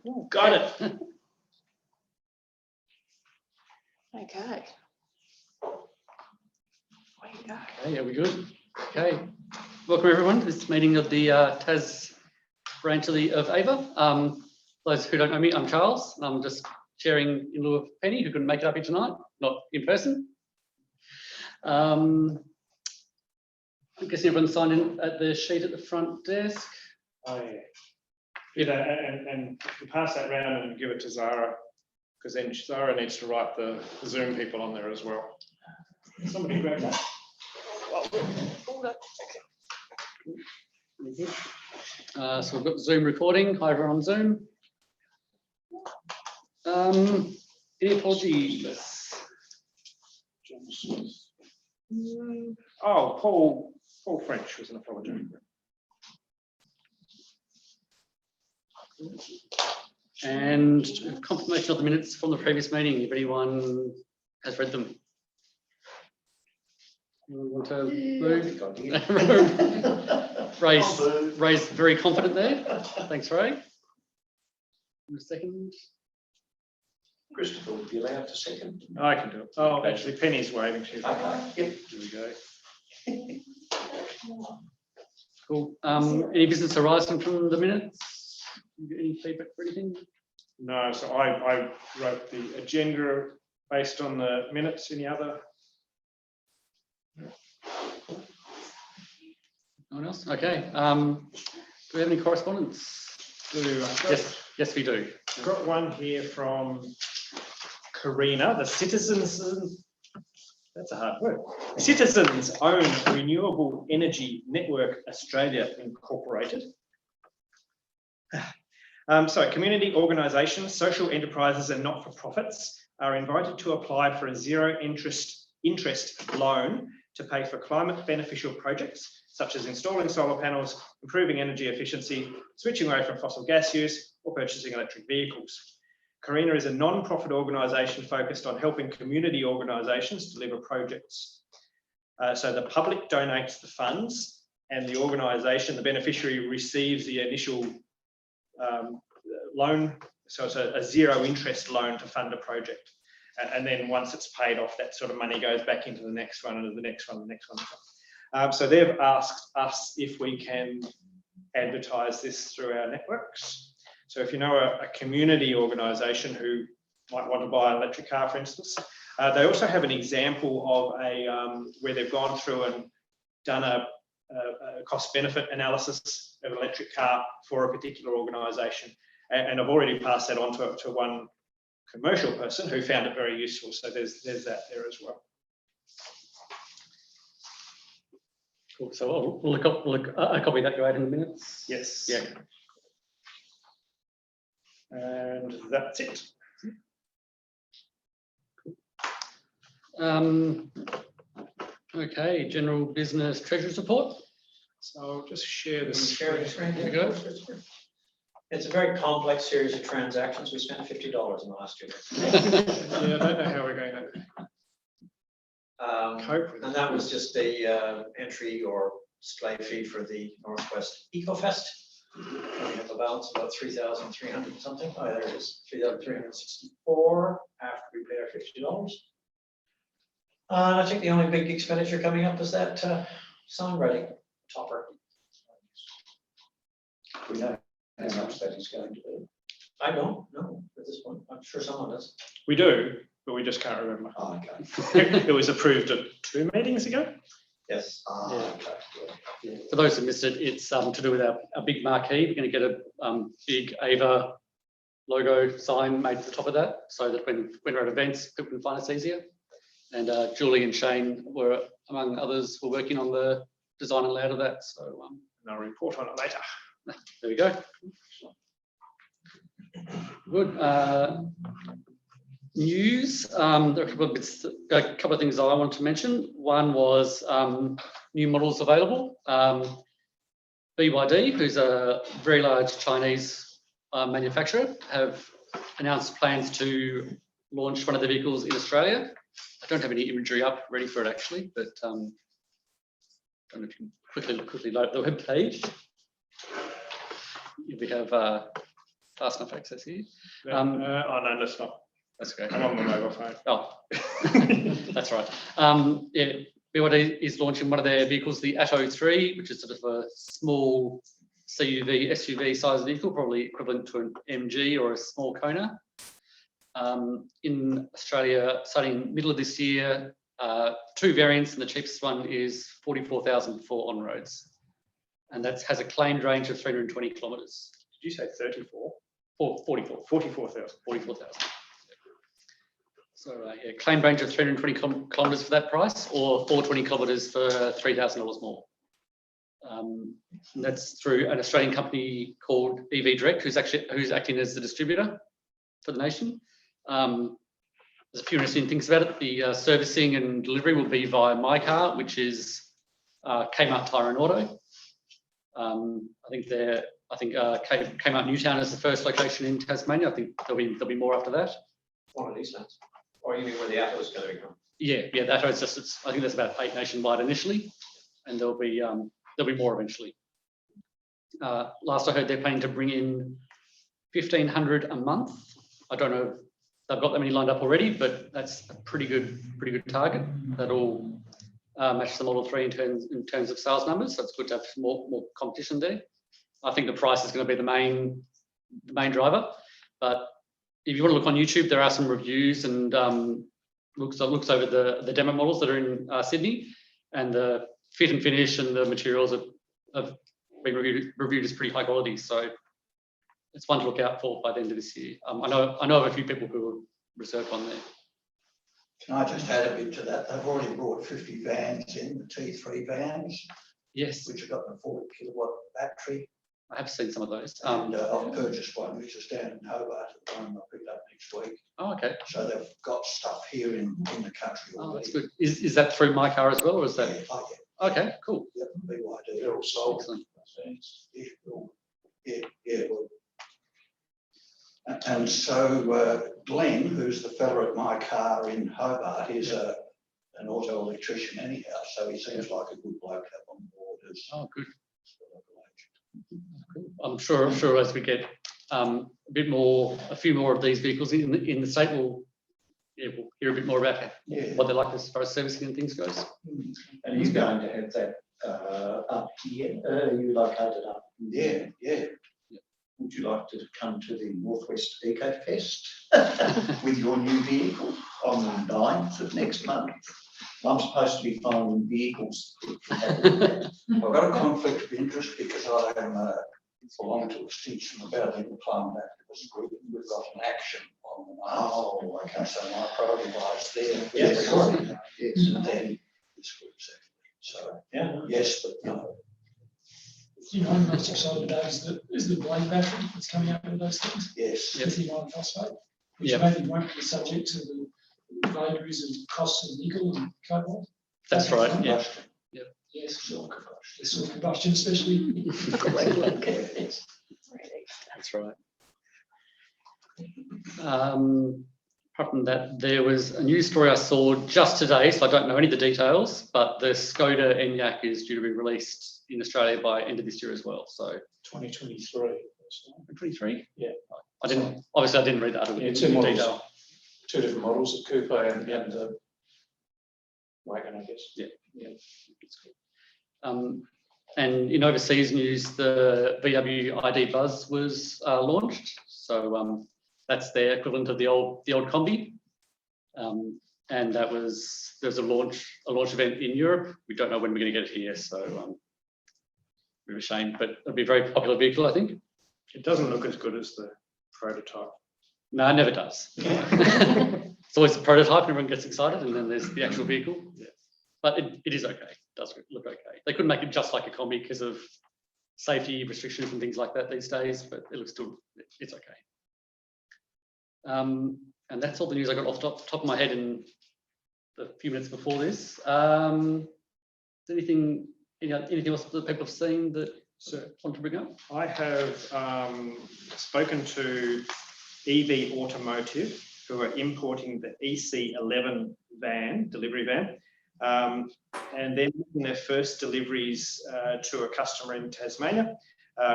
Ooh, got it. Okay. Way to go. Okay, are we good? Okay. Welcome everyone to this meeting of the TAS branch of AEVA. For those who don't know me, I'm Charles. And I'm just chairing in lieu of Penny, who couldn't make it up here tonight, not in person. I'm guessing everyone's signed in at the sheet at the front desk. Oh yeah. And if you pass that round and give it to Zara, because then Zara needs to write the Zoom people on there as well. Somebody grab that. So we've got Zoom recording. Hi everyone on Zoom. Any apologies? Oh, Paul French was an apology. And confirmation of the minutes from the previous meeting, if anyone has read them. Anyone want to move? Ray's very confident there. Thanks, Ray. In a second. Christopher would be allowed to second. I can do it. Oh, actually, Penny's waving. She's Okay. Yep. Here we go. Cool. Any business arising from the minutes? Any feedback for anything? No, so I wrote the agenda based on the minutes. Any other? No one else? Okay. Do we have any correspondence? Yes, we do. I've got one here from Karina, the Citizens. That's a hard word. Citizens Own Renewable Energy Network Australia Incorporated. So community organisations, social enterprises and not-for-profits are invited to apply for a zero interest loan to pay for climate beneficial projects such as installing solar panels, improving energy efficiency, switching away from fossil gas use or purchasing electric vehicles. Karina is a non-profit organisation focused on helping community organisations deliver projects. So the public donates the funds and the organisation, the beneficiary, receives the initial loan. So it's a zero interest loan to fund a project. And then once it's paid off, that sort of money goes back into the next one and the next one, the next one. So they've asked us if we can advertise this through our networks. So if you know a community organisation who might want to buy an electric car, for instance, they also have an example of where they've gone through and done a cost-benefit analysis of an electric car for a particular organisation. And I've already passed that on to one commercial person who found it very useful. So there's that there as well. Cool. So we'll look a copy that go out in the minutes. Yes. Yeah. And that's it. Okay, general business treasurer's report. So I'll just share this. Share the screen. There we go. It's a very complex series of transactions. We spent $50 in the last 2 days. Yeah, I don't know how we're going to cope with it. And that was just the entry or display fee for the Northwest EcoFest. We have a balance of about 3,300 something. Oh, there it is, 3,364 after we paid our $50. I think the only big expenditure coming up is that songwriting topper. We know how much that is going to be. I don't know at this point. I'm sure someone does. We do, but we just can't remember. Oh, okay. It was approved 2 meetings ago. Yes. Oh, Yeah. okay. Yeah. For those who missed it, it's to do with our big marquee. We're going to get a big AEVA logo sign made at the top of that, so that when we're at events, people can find us easier. And Julie and Shane were, among others, were working on the design and layout of that. So And I'll report on it later. there we go. Good. News. There are a couple of things I wanted to mention. One was new models available. BYD, who's a very large Chinese manufacturer, have announced plans to launch one of the vehicles in Australia. I don't have any imagery up ready for it actually, but I don't know if you can quickly load the web page. We have fast enough access here. Oh no, that's not. That's okay. I'm on my mobile phone. Oh, that's right. Yeah, BYD is launching one of their vehicles, the Atto 3, which is sort of a small CUV, SUV size vehicle, probably equivalent to an MG or a small Kona. In Australia, starting middle of this year, 2 variants, and the cheapest one is 44,000 for on-roads. And that has a claimed range of 320 kilometres. Did you say 34? 44. 44,000. 44,000. So yeah, claimed range of 320 kilometres for that price, or 420 kilometres for $3,000 more. And that's through an Australian company called EV Direct, who's acting as the distributor for the nation. There's a few interesting things about it. The servicing and delivery will be via My Car, which is Kmart Tyre and Auto. I think Kmart Newtown is the first location in Tasmania. I think there'll be more after that. One of these lands. Or you mean where the Atto is going to become? Yeah, that is just. I think there's about 8 nationwide initially, and there'll be more eventually. Last I heard, they're planning to bring in 1,500 a month. I don't know if they've got that many lined up already, but that's a pretty good target. That'll match the Model 3 in terms of sales numbers. So it's good to have more competition there. I think the price is going to be the main driver. But if you want to look on YouTube, there are some reviews and looks over the demo models that are in Sydney, and the fit and finish and the materials have been reviewed as pretty high quality. So it's one to look out for by the end of this year. I know of a few people who are reserved on there. Can I just add a bit to that? They've already brought 50 vans in, the T3 vans, Yes, which have got the 40 kilowatt battery. I have seen some of those. And I've purchased one, which is down in Hobart at the moment. I'll pick it up next week. Oh, okay. So they've got stuff here in the country Oh, already. that's good. Is that through My Car as well, or is that? Yeah, oh, yeah. Okay, cool. Yep, BYD. They're all sold. Excellent. Yeah, well. And so Glenn, who's the fellow at My Car in Hobart, is an auto electrician anyhow, so he seems like a good bloke to have on board. Oh, good. I'm sure as we get a few more of these vehicles in the state, we'll hear a bit more about what they're like as far as servicing and things goes. And he's going to have that up here. You located up. Yeah. Would you like to come to the Northwest Eco Fest with your new vehicle on the 9th of next month? I'm supposed to be finding vehicles. I've got a conflict of interest because I belong to Extinction Rebellion, the climate activist group, and we've got an action on the 9th. Oh, okay. So my priority lies there. Yes. Yes, and then this group secondly. So, Yeah. yes, but no. You know, I'm most excited about is the blade battery that's coming out with those things, Yes. lithium iron phosphate, which Yep. maybe won't be subject to the vagaries and costs of nickel and cobalt. That's right. Yeah. Combustion. Yes, Silk combustion. the sort of combustion, especially. That's right. Apart from that, there was a news story I saw just today, so I don't know any of the details, but the Skoda Enyaq is due to be released in Australia by end of this year as well. So 2023. 23? Yeah. I didn't read that in Yeah, two models. detail. 2 different models, a coupe and wagon, I guess. Yeah. That's cool. And in overseas news, the VW ID Buzz was launched. So that's their equivalent of the old Combi. And there was a launch event in Europe. We don't know when we're going to get it here, so bit of a shame, but it'll be a very popular vehicle, I think. It doesn't look as good as the prototype. No, it never does. It's always the prototype, and everyone gets excited, and then there's the actual vehicle. Yeah. But it is okay. It does look okay. They couldn't make it just like a Combi because of safety restrictions and things like that these days, but it looks still, it's okay. And that's all the news I got off the top of my head in the few minutes before this. Anything else that people have seen that want to bring up? I have spoken to EV Automotive, who are importing the EC11 delivery van, and they're making their first deliveries to a customer in Tasmania,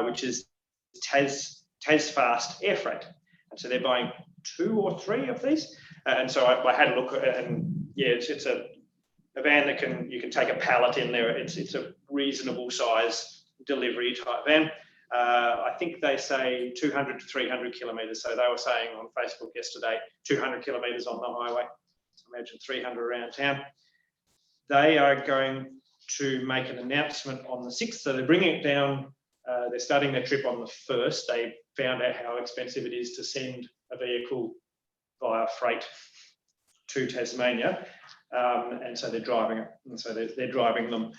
which is Tasfast air freight. And so they're buying 2 or 3 of these. And so I had a look at it, and yeah, it's a van that you can take a pallet in there. It's a reasonable size delivery type van. I think they say 200 to 300 kilometres. So they were saying on Facebook yesterday, 200 kilometres on the highway. So imagine 300 around town. They are going to make an announcement on the 6th. So they're bringing it down. They're starting their trip on the 1st. They found out how expensive it is to send a vehicle via freight to Tasmania. And so they're driving it. And so they're driving them.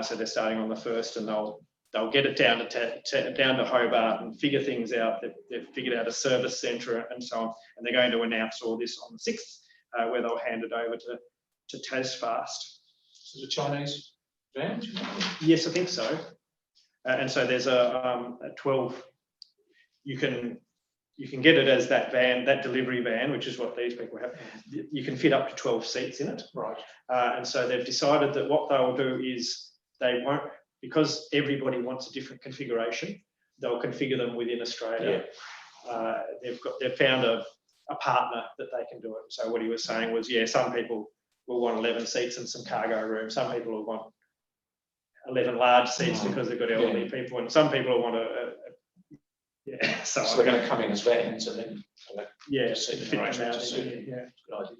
So they're starting on the 1st, and they'll get it down to Hobart and figure things out. They've figured out a service centre and so on. And they're going to announce all this on the 6th, where they'll hand it over to Tasfast. Is it a Chinese van? Yes, I think so. And so there's a 12. You can get it as that van, that delivery van, which is what these people have. You can fit up to 12 seats in it. Right. And so they've decided that what they'll do is they won't, because everybody wants a different configuration, they'll configure them within Australia. Yeah. They've found a partner that they can do it. So what he was saying was, yeah, some people will want 11 seats and some cargo room. Some people will want 11 large seats because they've got elderly people, and some people will want yeah. So they're going to come in as vans and then fit them out. Yeah. Good idea.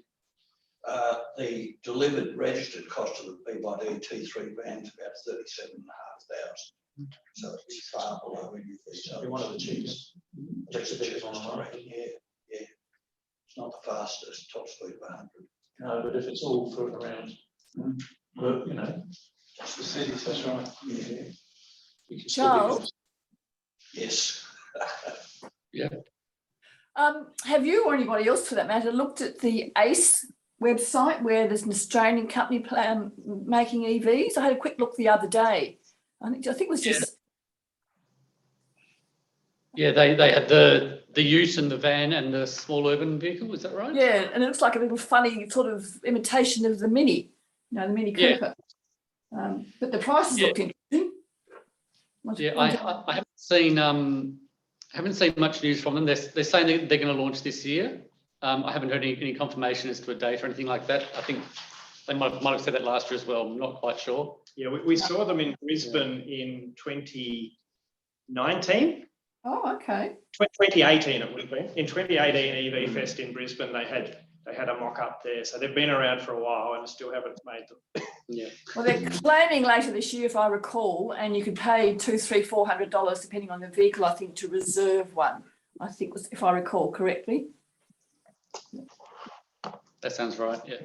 The delivered registered cost of the BYD T3 van is about 37,500. So it's far below anything. So one of the cheapest. Cheapest on the market. Yeah. It's not the fastest, top speed of 100. No, but if it's all put around, you know, that's the cities. That's right. Yeah. Charles? Yes. Yeah. Have you or anybody else for that matter looked at the ACE website where there's an Australian company making EVs? I had a quick look the other day. I think it was just... Yeah, they had the ute and the van and the small urban vehicle, is that right? Yeah, and it looks like a little funny sort of imitation of the Mini, the Mini Cooper. But the prices looked interesting. I haven't seen much news from them. They're saying they're going to launch this year. I haven't heard any confirmation as to a date or anything like that. I think they might have said that last year as well. I'm not quite sure. Yeah, we saw them in Brisbane in 2019. Oh, okay. 2018 it would have been. In 2018 EV Fest in Brisbane, they had a mock-up there. So they've been around for a while and still haven't made them. Yeah. Well, they're claiming later this year, if I recall, and you could pay $200, $300, $400 depending on the vehicle, I think, to reserve one. I think was, if I recall correctly. That sounds right. Yeah.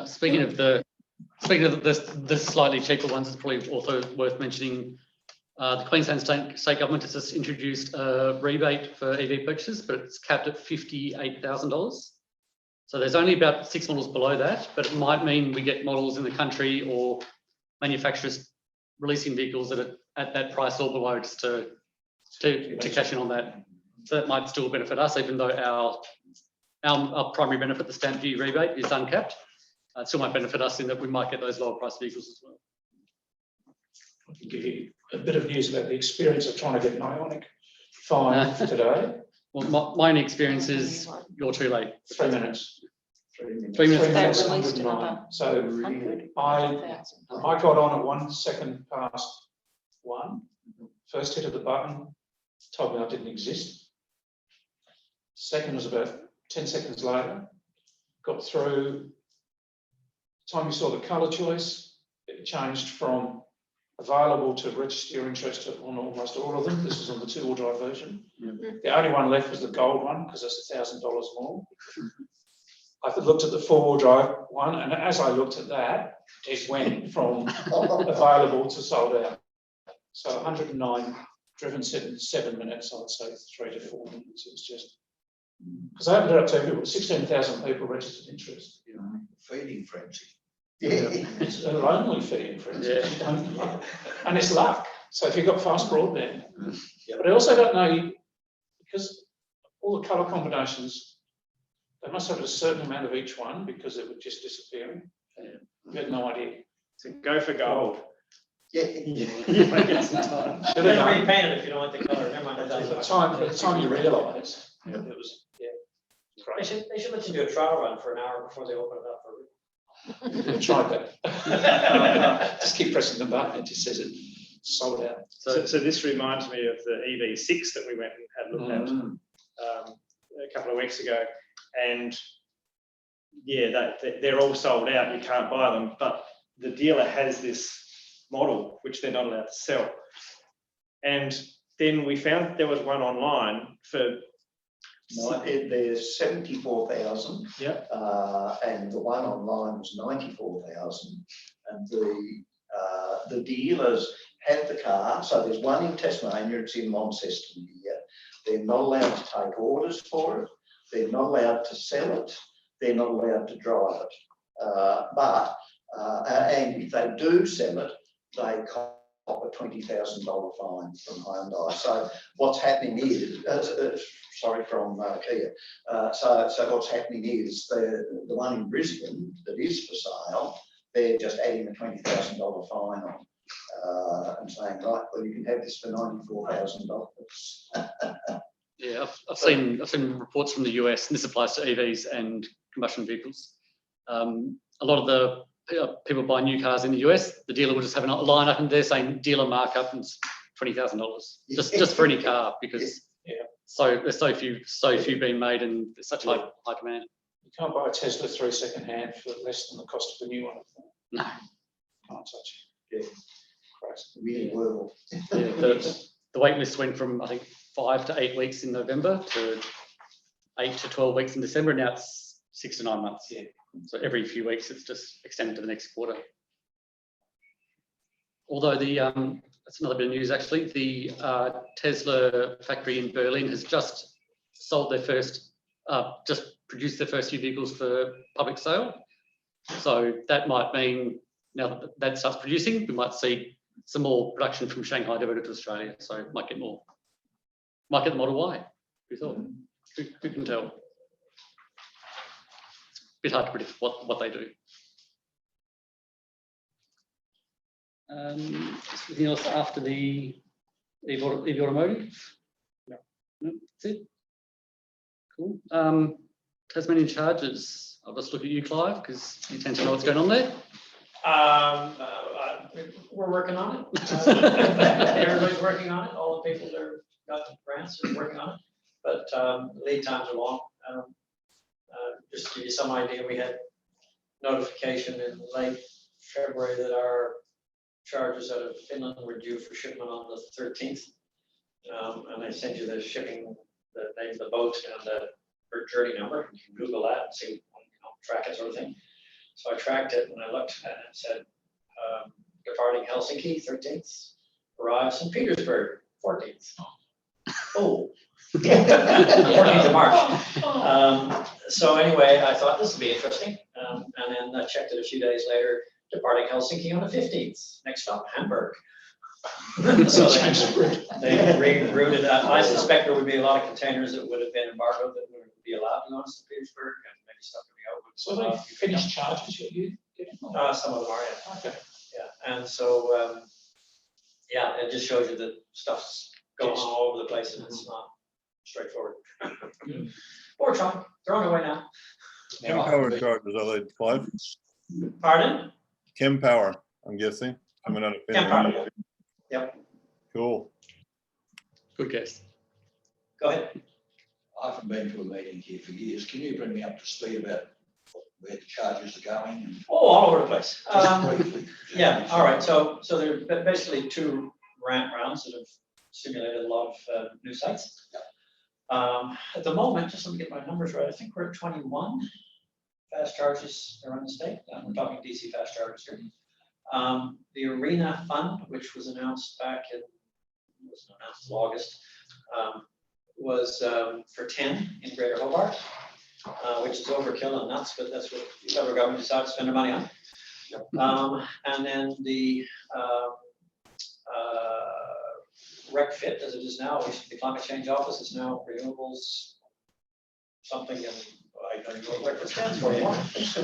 Speaking of the slightly cheaper ones, it's probably also worth mentioning. The Queensland state government has just introduced a rebate for EV purchases, but it's capped at $58,000. So there's only about 6 models below that, but it might mean we get models in the country or manufacturers releasing vehicles that are at that price or below, just to cash in on that. So that might still benefit us, even though our primary benefit, the stamp duty rebate, is uncapped. It still might benefit us in that we might get those lower price vehicles as well. I can give you a bit of news about the experience of trying to get an Ionic 5 today. Well, my experience is you're too late. 3 minutes. 3 minutes. They 109. released another So 100. I got on at 1 second past 1. First hit of the button told me I didn't exist. Second was about 10 seconds later. Got through. Time you saw the colour choice, it changed from available to register your interest on almost all of them. This was on the 2-wheel drive version. The only one left was the gold one because that's $1,000 more. I looked at the 4-wheel drive one, and as I looked at that, it went from available to sold out. So 109 driven 7 minutes, I'd say 3 to 4 minutes. It was just because I opened it up to people, 16,000 people registered interest. Feeding frenzy. It's a lonely feeding frenzy. Yeah. And it's luck. So if you've got fast broadband, but I also don't know, because all the colour combinations, they must have a certain amount of each one because it would just disappear. You had no idea. So go for gold. You might get some time. Should have Then done. repaint it if you don't like the color, never mind. By the time you realise, it was, They crazy. should let you do a trial run for an hour before they open it up for. Tried that. Just keep pressing the button, it just says it sold out. So this reminds me of the EV6 that we went and had a look at a couple of weeks ago, and yeah, they're all sold out. You can't buy them, but the dealer has this model which they're not allowed to sell. And then we found there was one online for There's 74,000. Yeah. And the one online was 94,000. And the dealers have the car. So there's one in Tasmania, it's in Launceston here. They're not allowed to take orders for it. They're not allowed to sell it. They're not allowed to drive it. And if they do sell it, they cop a $20,000 fine from Hyundai. So what's happening is, from Kia. So what's happening is the one in Brisbane that is for sale, they're just adding a $20,000 fine on and saying, right, well, you can have this for $94,000. Yeah, I've seen reports from the US, and this applies to EVs and combustion vehicles. A lot of the people buy new cars in the US, the dealer will just have a line up in there saying dealer markup and it's $20,000 just for any car, because there's so few being made and there's such high demand. You can't buy a Tesla 3 second-hand for less than the cost of the new one. No. Can't touch Yeah. it. Crazy. Real world. Yeah, the wait list went from, I think, 5 to 8 weeks in November to 8 to 12 weeks in December. Now it's 6 to 9 months. Yeah. So every few weeks it's just extended to the next quarter. Although that's another bit of news actually. The Tesla factory in Berlin has just sold their first, just produced their first few vehicles for public sale. So that might mean now that that starts producing, we might see some more production from Shanghai diverted to Australia. So might get more. Might get the Model Y. Who thought? Who can tell? Bit hard to predict what they do. Anything else after the EV Automotive? No, that's it. Cool. Tasmanian charges. I'll just look at you, Clive, because you tend to know what's going on there. We're working on it. Everybody's working on it. All the people that are got the grants are working on it, but lead times are long. Just to give you some idea, we had notification in late February that our charges out of Finland were due for shipment on the 13th. And I sent you the shipping, the name of the boat and the journey number. You can Google that and see, track it sort of thing. So I tracked it and I looked and it said, departing Helsinki, 13th, arrives in Petersburg, 14th. Oh, 14th of March. So anyway, I thought this would be interesting. And then I checked it a few days later, departing Helsinki on the 15th. Next stop, Hamburg. So they rerouted. I suspect there would be a lot of containers that would have been embargoed that wouldn't be allowed to go to Petersburg, and maybe stuff to be out. So they finished charges you getting? Some of them are, yeah. Okay. Yeah, and so, yeah, it just shows you that stuff's going on all over the place and it's not straightforward. But we're trying, they're on their way now. Chem power charges are they, Clive? Pardon? Chem power, I'm guessing, coming out of Chem Finland. power, yep. Cool. Good guess. Go ahead. I haven't been to a meeting here for years. Can you bring me up to speed about where the charges are going? And Oh, all over the place. just briefly, Yeah, all right, so there are basically two grant rounds that have stimulated a lot of new sites. At the moment, just let me get my numbers right, I think we're at 21 fast charges around the state. We're talking DC fast charges here. The Arena Fund, which was announced back in, August, was for 10 in Greater Hobart, which is overkill and nuts, but that's what the federal government decided to spend their money on. And then the RecFit, as it is now, which is the Climate Change Office, is now renewables something, and I don't know what it stands for anymore,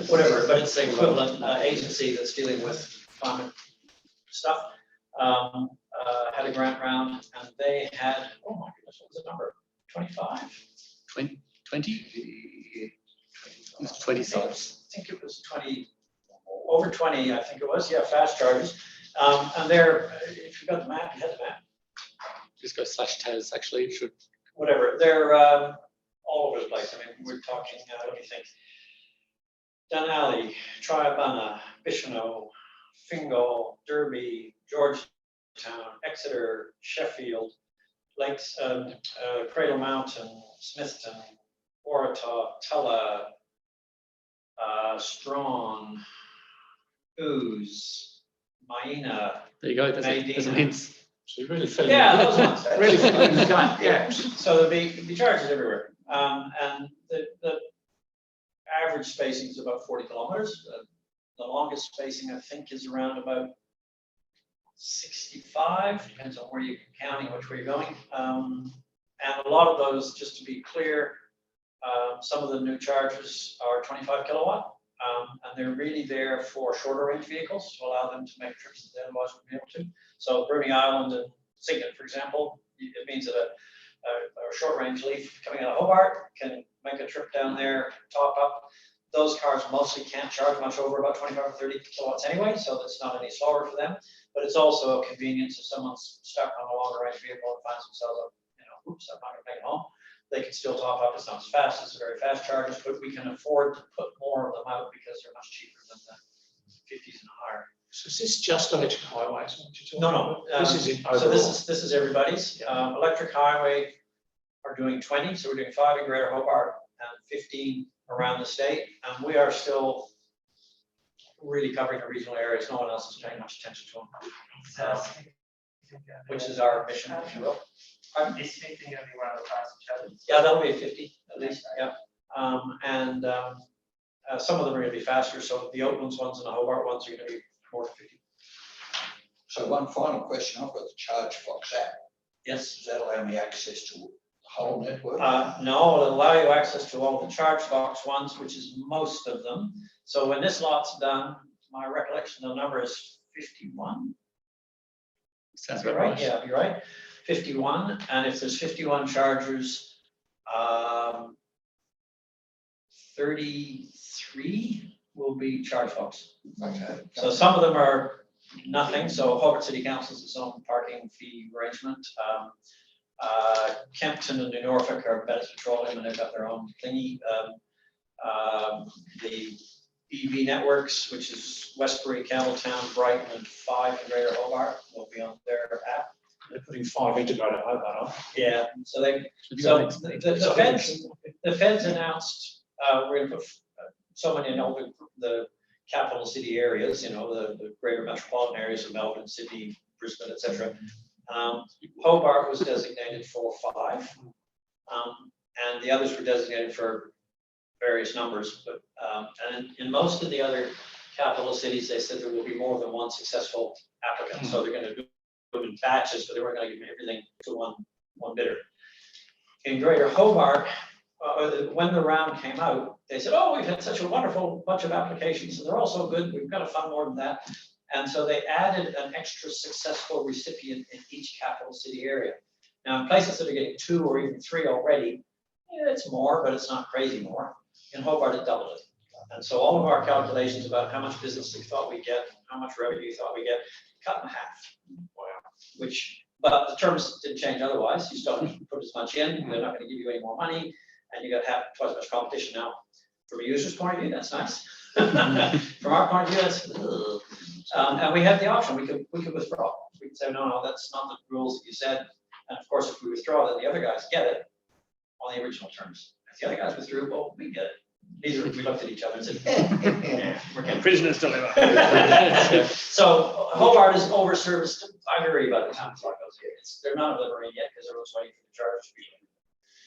whatever, but it's the equivalent agency that's dealing with climate stuff. had a grant round, and they had, oh my goodness, what was the number? 25? 20? It's 26. I think it was 20, over 20, I think it was, yeah, fast chargers. And they're, if you got the map, you had the map. Just go /TAS, actually, it should. Whatever, they're all over the place. I mean, we're talking, let me think. Dunalley, Triabunna, Bicheno, Fingal, Derby, Georgetown, Exeter, Sheffield, Lakes, Cradle Mountain, Smithton, Waratah, Tulla, Strawn, Ooze, Maina. There you go, there's a hint. So you're really filling. Yeah, those ones. Really filling the gaps. So there'll be charges everywhere. And the average spacing is about 40 kilometers. The longest spacing, I think, is around about 65, depends on where you're counting, which way you're going. And a lot of those, just to be clear, some of the new chargers are 25 kilowatt, and they're really there for shorter range vehicles to allow them to make trips that they otherwise wouldn't be able to. So Bruny Island and Cygnet, for example, it means that a short range leaf coming out of Hobart can make a trip down there, top up. Those cars mostly can't charge much over about 25 or 30 kilowatts anyway, so that's not any slower for them. But it's also a convenience if someone's stuck on a longer range vehicle and finds themselves up, oops, I'm not gonna make it home. They can still top up. It's not as fast as the very fast chargers, but we can afford to put more of them out because they're much cheaper than the 50s and higher. So is this just electric highways? No. This is it So overall. this is everybody's. Electric highway are doing 20, so we're doing 5 in Greater Hobart and 15 around the state. And we are still really covering the regional areas. No one else is paying much attention to them, which is our mission, if you will. Is 50 going to be one of the fastest chargers? Yeah, that'll be a 50 at least. Yeah, some of them are going to be faster. So the Oaklands ones and the Hobart ones are going to be more than 50. So one final question, I've got the ChargeFox app. Yes. Does that allow me access to the whole network? No, it'll allow you access to all the ChargeFox ones, which is most of them. So when this lot's done, my recollection, the number is 51. Sounds You're about right. right. Yeah, you're right. 51, and if there's 51 chargers, 33 will be ChargeFox. Okay. So some of them are nothing. So Hobart City Council has its own parking fee arrangement. Kempton and New Norfolk are Bettis Petroleum, and they've got their own thingy. The EV networks, which is Westbury, Campbelltown, Brighton, and 5 in Greater Hobart, will be on their app. They're putting 5 integrated Hobart on. Yeah, so the feds announced we're going to put so many in all the capital city areas, the greater metropolitan areas of Melbourne, Sydney, Brisbane, etc. Hobart was designated for 5, and the others were designated for various numbers. But and in most of the other capital cities, they said there will be more than one successful applicant. So they're going to do it in batches, but they weren't going to give everything to one bidder. In Greater Hobart, when the round came out, they said, "Oh, we've had such a wonderful bunch of applications, and they're all so good. We've got to fund more than that." And so they added an extra successful recipient in each capital city area. Now, in places that are getting 2 or even 3 already, it's more, but it's not crazy more. In Hobart, it doubled it. And so all of our calculations about how much business we thought we'd get, how much revenue we thought we'd get, cut in half. Wow. But the terms didn't change otherwise. You still have to put as much in. They're not going to give you any more money, and you got twice as much competition now. From a user's point of view, that's nice. From our point of view, that's. And we had the option. We could withdraw. We could say, no, that's not the rules that you said. And of course, if we withdraw, then the other guys get it on the original terms. If the other guys withdrew, well, we get it. We looked at each other and said, yeah, we're getting Prisoners deliver. So Hobart is over-serviced. I agree about the time clock goes here. They're not delivering yet because everyone's waiting for the charge to be.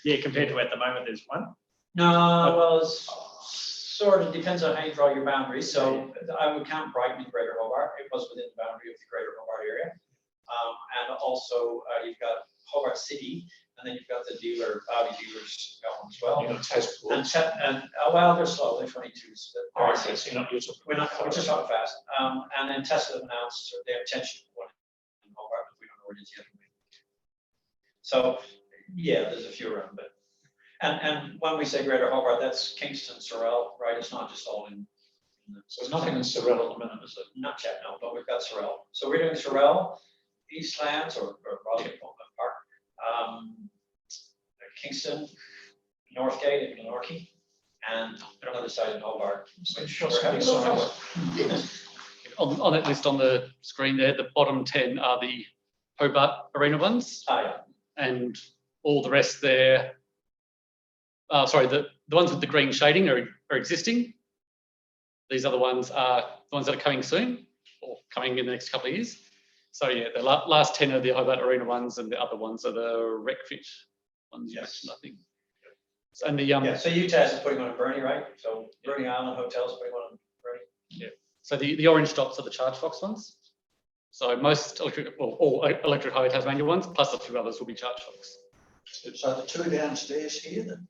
Yeah, compared to at the moment, there's one. No, well, it's sort of depends on how you draw your boundaries. So I would count Brighton and Greater Hobart. It was within the boundary of the Greater Hobart area. And also you've got Hobart City, and then you've got the Audi dealers going as well. You're not Tesla. And well, they're slow. They're 22s. Oh, okay, so you're not using. We're just not fast. And then Tesla announced their intention of it is yet. So, yeah, there's a few around, but, and when we say Greater Hobart, that's Kingston, Sorel, right? It's not just all in. So there's nothing in Sorel at the minute, is it? Not yet, no, but we've got Sorel. So we're doing Sorel, Eastlands, or Raleigh Park, Kingston, Northgate in Glenorchy, and another site in Hobart. Which we're having a lot of. On that list on the screen there, the bottom 10 are the Hobart Arena ones, Yeah. and all the rest there, sorry, the ones with the green shading are existing. These other ones are the ones that are coming soon, or coming in the next couple of years. So yeah, the last 10 are the Hobart Arena ones, and the other ones are the RecFit ones you mentioned, I think. And the Yeah, so UTAS is putting one in Burnie, right? So Burnie Island Hotel is putting one in Burnie. Yeah. So the orange dots are the ChargeFox ones. So most electric, well, all electric highway Tasmania ones, plus a few others will be ChargeFox. So the two downstairs here, then,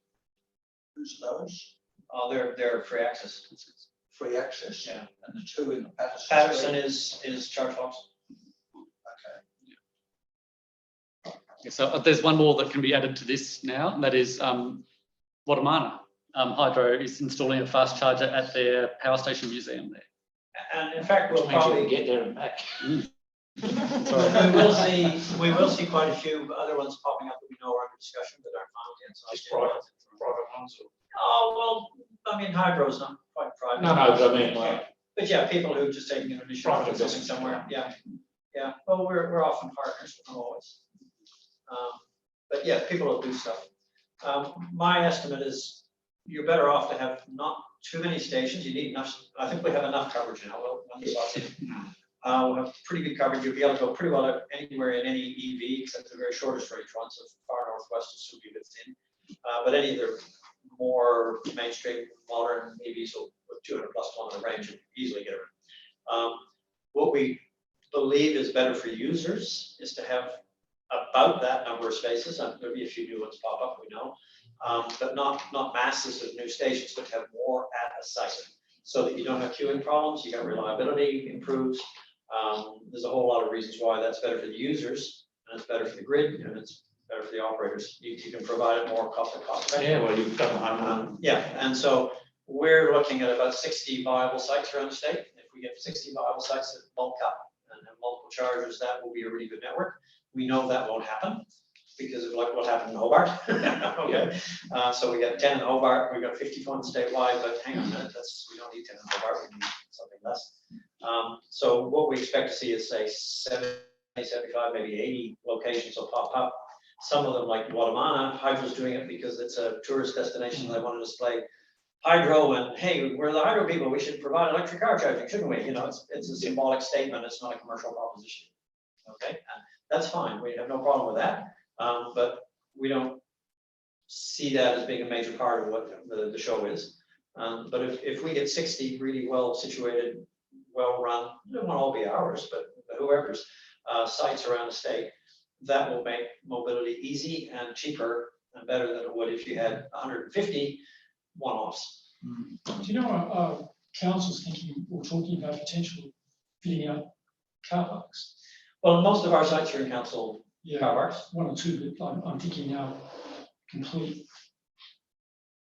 who's those? Oh, they're free access. Free access? Yeah. And the two in the Patterson? Patterson Street? is ChargeFox. Okay. Yeah, so there's one more that can be added to this now, and that is Watamana. Hydro is installing a fast charger at their power station museum there. And in fact, we'll Which means you probably can get there and back. we will see quite a few other ones popping up that we know are under discussion that aren't found yet. So Just private ones. Or... Oh, well, I mean, hydro's not quite private. No, but I mean, like, But yeah, people who just taking an initiative Private to something investment. somewhere, yeah, yeah. Well, we're often partners, but not always. But yeah, people will do stuff. My estimate is you're better off to have not too many stations. You need enough. I think we have enough coverage now. We'll have pretty good coverage. You'll be able to go pretty well anywhere in any EV, except the very shortest range ones. So far northwest is still be within. But any of the more mainstream modern EVs with 200+ kilometer range, you easily get around. What we believe is better for users is to have about that number of spaces. There'll be a few new ones pop up, we know, but not masses of new stations, but have more at a site, so that you don't have queuing problems. You got reliability improves. There's a whole lot of reasons why that's better for the users, and it's better for the grid, and it's better for the operators. You can provide it more cost effective. yeah, well, you've done the home. Yeah, and so we're looking at about 60 viable sites around the state. If we get 60 viable sites that bulk up and have multiple chargers, that will be a really good network. We know that won't happen because of like what happened in Hobart. Okay, so we got 10 in Hobart, we got 51 statewide, but hang on a minute, we don't need 10 in Hobart, we need something less. So what we expect to see is say 70, 75, maybe 80 locations will pop up. Some of them, like Watamana, Hydro's doing it because it's a tourist destination. They want to display hydro, and hey, we're the hydro people, we should provide electric car charging, shouldn't we? You know, it's a symbolic statement, it's not a commercial proposition. Okay, and that's fine, we have no problem with that, but we don't see that as being a major part of what the show is. But if we get 60 really well situated, well run, they won't all be ours, but whoever's sites around the state, that will make mobility easy and cheaper and better than it would if you had 150 one-offs. Do you know, council's thinking or talking about potential fitting out car parks? Well, most of our sites are in council car parks. One or two, but I'm thinking now complete.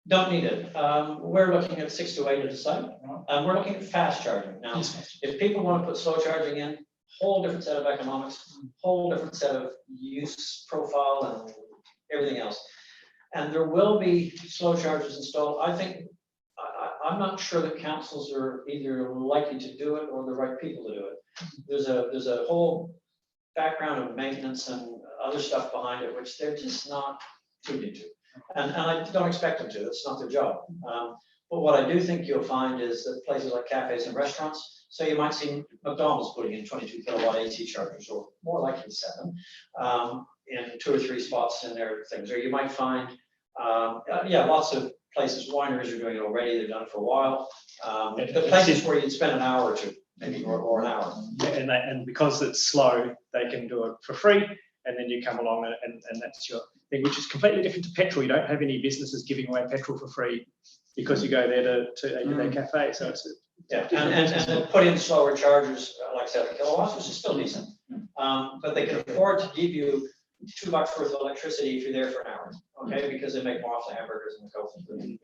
Don't need it. We're looking at 6 to 8 at a site. We're looking at fast charging. Now, if people want to put slow charging in, whole different set of economics, whole different set of use profile and everything else. And there will be slow chargers installed. I think, I'm not sure that councils are either likely to do it or the right people to do it. There's a whole background of maintenance and other stuff behind it, which they're just not tuned into. And I don't expect them to, it's not their job. But what I do think you'll find is that places like cafes and restaurants, so you might see McDonald's putting in 22 kilowatt AC chargers, or more likely 7, in 2 or 3 spots in their things. Or you might find, lots of places, wineries are doing it already, they've done it for a while. The places where you'd spend an hour or two, maybe, or an hour. Yeah, and because it's slow, they can do it for free, and then you come along and that's your thing, which is completely different to petrol. You don't have any businesses giving away petrol for free because you go there to their cafe. So it's and put in slower chargers like 7 kilowatts, which is still decent. But they can afford to give you $2 worth of electricity if you're there for an hour, okay? Because they make more off the hamburgers and the coke, the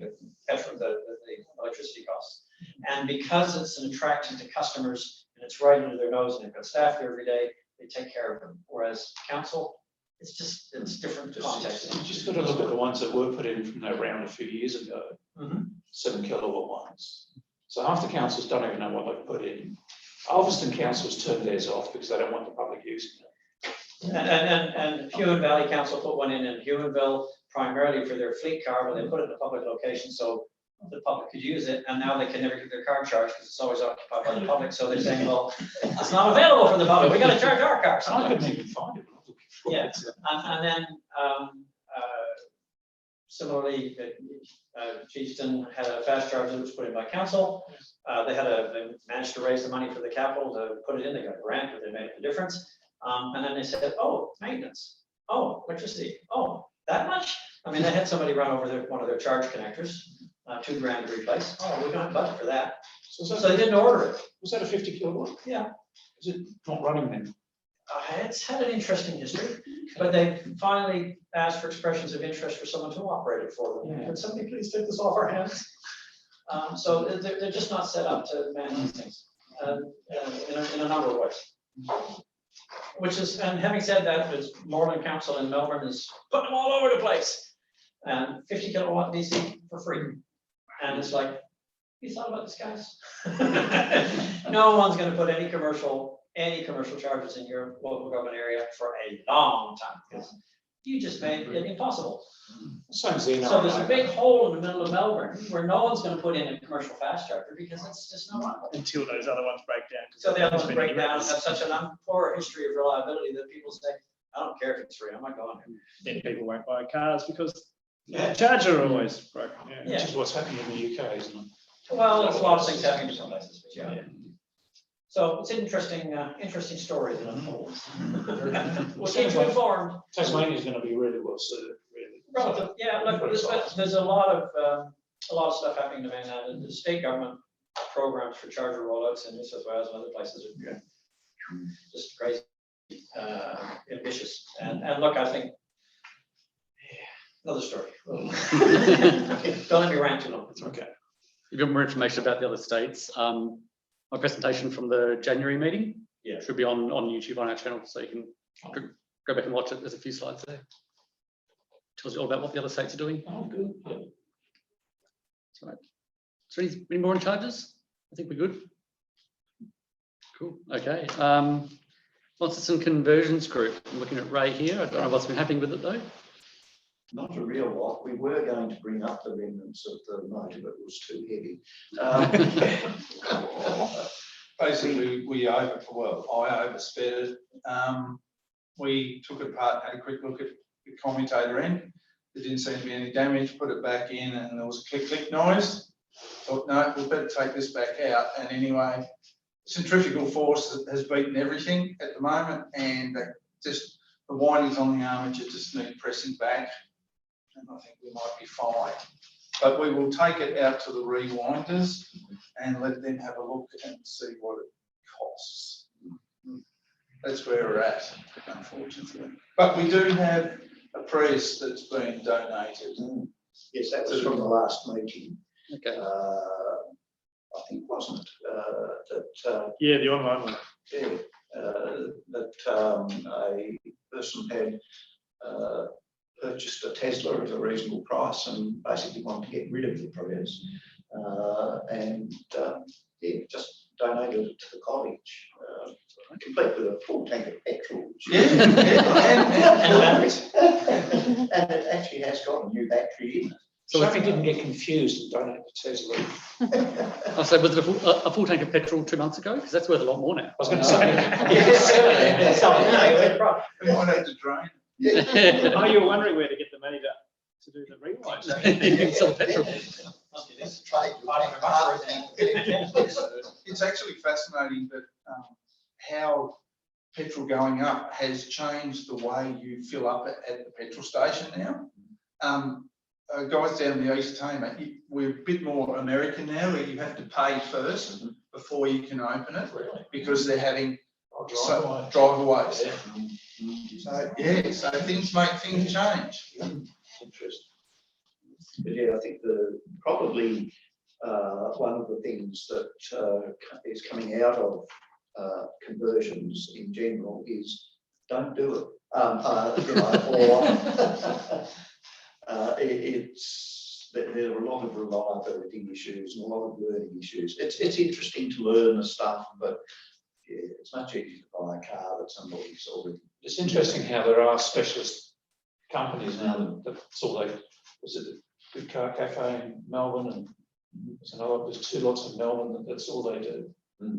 electricity costs. And because it's an attraction to customers and it's right under their nose and they've got staff there every day, they take care of them. Whereas council, it's different context. You just got to look at the ones that were put in from that round a few years ago, 7 kilowatt ones. So half the councils don't even know what they've put in. Ulverston Council's turned theirs off because they don't want the public using it. And Huon Valley Council put one in Huonville primarily for their fleet car, but they put it in a public location so the public could use it, and now they can never get their car charged because it's always occupied by the public. So they're saying, well, it's not available for the public. We got to charge our cars. I couldn't even find it. Yeah, and then similarly, Chieftain had a fast charger that was put in by council. They managed to raise the money for the capital to put it in. They got a grant, but they made the difference. And then they said, oh, maintenance. Oh, electricity. Oh, that much? I mean, they had somebody run over one of their charge connectors, $2,000 to replace. Oh, we don't have budget for that. So they didn't order it. Was that a 50 kilowatt? Yeah. Is it not running then? It's had an interesting history, but they finally asked for expressions of interest for someone to operate it for them. Yeah. Could somebody please take this off our hands? So they're just not set up to manage these things in a number of ways. Which is, and having said that, there's Moreland Council in Melbourne is putting them all over the place. And 50 kilowatt DC for free. And it's like, you thought about this, guys? No one's going to put any commercial charges in your local government area for a long time because you just made it impossible. So there's a big hole in the middle of Melbourne where no one's going to put in a commercial fast charger because it's just not viable. Until those other ones break down. So the other ones break down and have such an poor history of reliability that people say, I don't care if it's free, I'm not going there. Then people won't buy cars because the charger are always broken. Yeah. Which is what's happening in the UK, isn't it? Well, there's a lot of things happening in some places, but yeah. So it's an interesting story that unfolds. We'll keep you informed. Tasmania is going to be really well served, really. Relative, yeah. Look, there's a lot of stuff happening in the mainland. The state government programs for charger rollouts in New South Wales and other places are just crazy, ambitious. And look, I think another story. Don't let me rant too long. Okay. If you want more information about the other states, my presentation from the January meeting should be on YouTube on our channel, so you can go back and watch it. There's a few slides there. Tells you all about what the other states are doing. Oh, good. Yeah. That's right. So any more on charges? I think we're good. Cool. Okay. Sponsors and Conversions Group. I'm looking at Ray here. I don't know what's been happening with it though. Not a real lot. We were going to bring up the remnants of the motor, but it was too heavy. Basically, I oversped it. We took it apart, had a quick look at the commutator end. There didn't seem to be any damage, put it back in, and there was a click noise. Thought, no, we'll better take this back out. And anyway, centrifugal force has beaten everything at the moment, and just the windings on the armature just need pressing back. And I think we might be fine. But we will take it out to the rewinders and let them have a look and see what it costs. That's where we're at, unfortunately. But we do have a press that's been donated. Yes, that was from the last meeting. Okay. I think, wasn't it? Yeah, the online one. Yeah, that a person had purchased a Tesla at a reasonable price and basically wanted to get rid of the Prius, just donated it to the college, complete with a full tank of petrol. And it actually has got a new battery in it. So if you didn't get confused and donate to Tesla. So was it a full tank of petrol 2 months ago? Because that's worth a lot more now. I was going to say. We might have to drain. Oh, you were wondering where to get the money to do the rewind. You can sell petrol. It's actually fascinating that how petrol going up has changed the way you fill up at the petrol station now. Guys down the East Tamar, we're a bit more American now, where you have to pay first before you can open it, because they're having so driveaways. So, yeah, so things make things change. Interesting. But yeah, I think probably one of the things that is coming out of conversions in general is don't do it. There are a lot of reliability issues and a lot of learning issues. It's interesting to learn the stuff, but yeah, it's much easier to buy a car that somebody's already. It's interesting how there are specialist companies now that's all they, was it the Good Car Cafe in Melbourne, and there's two lots in Melbourne that's all they do.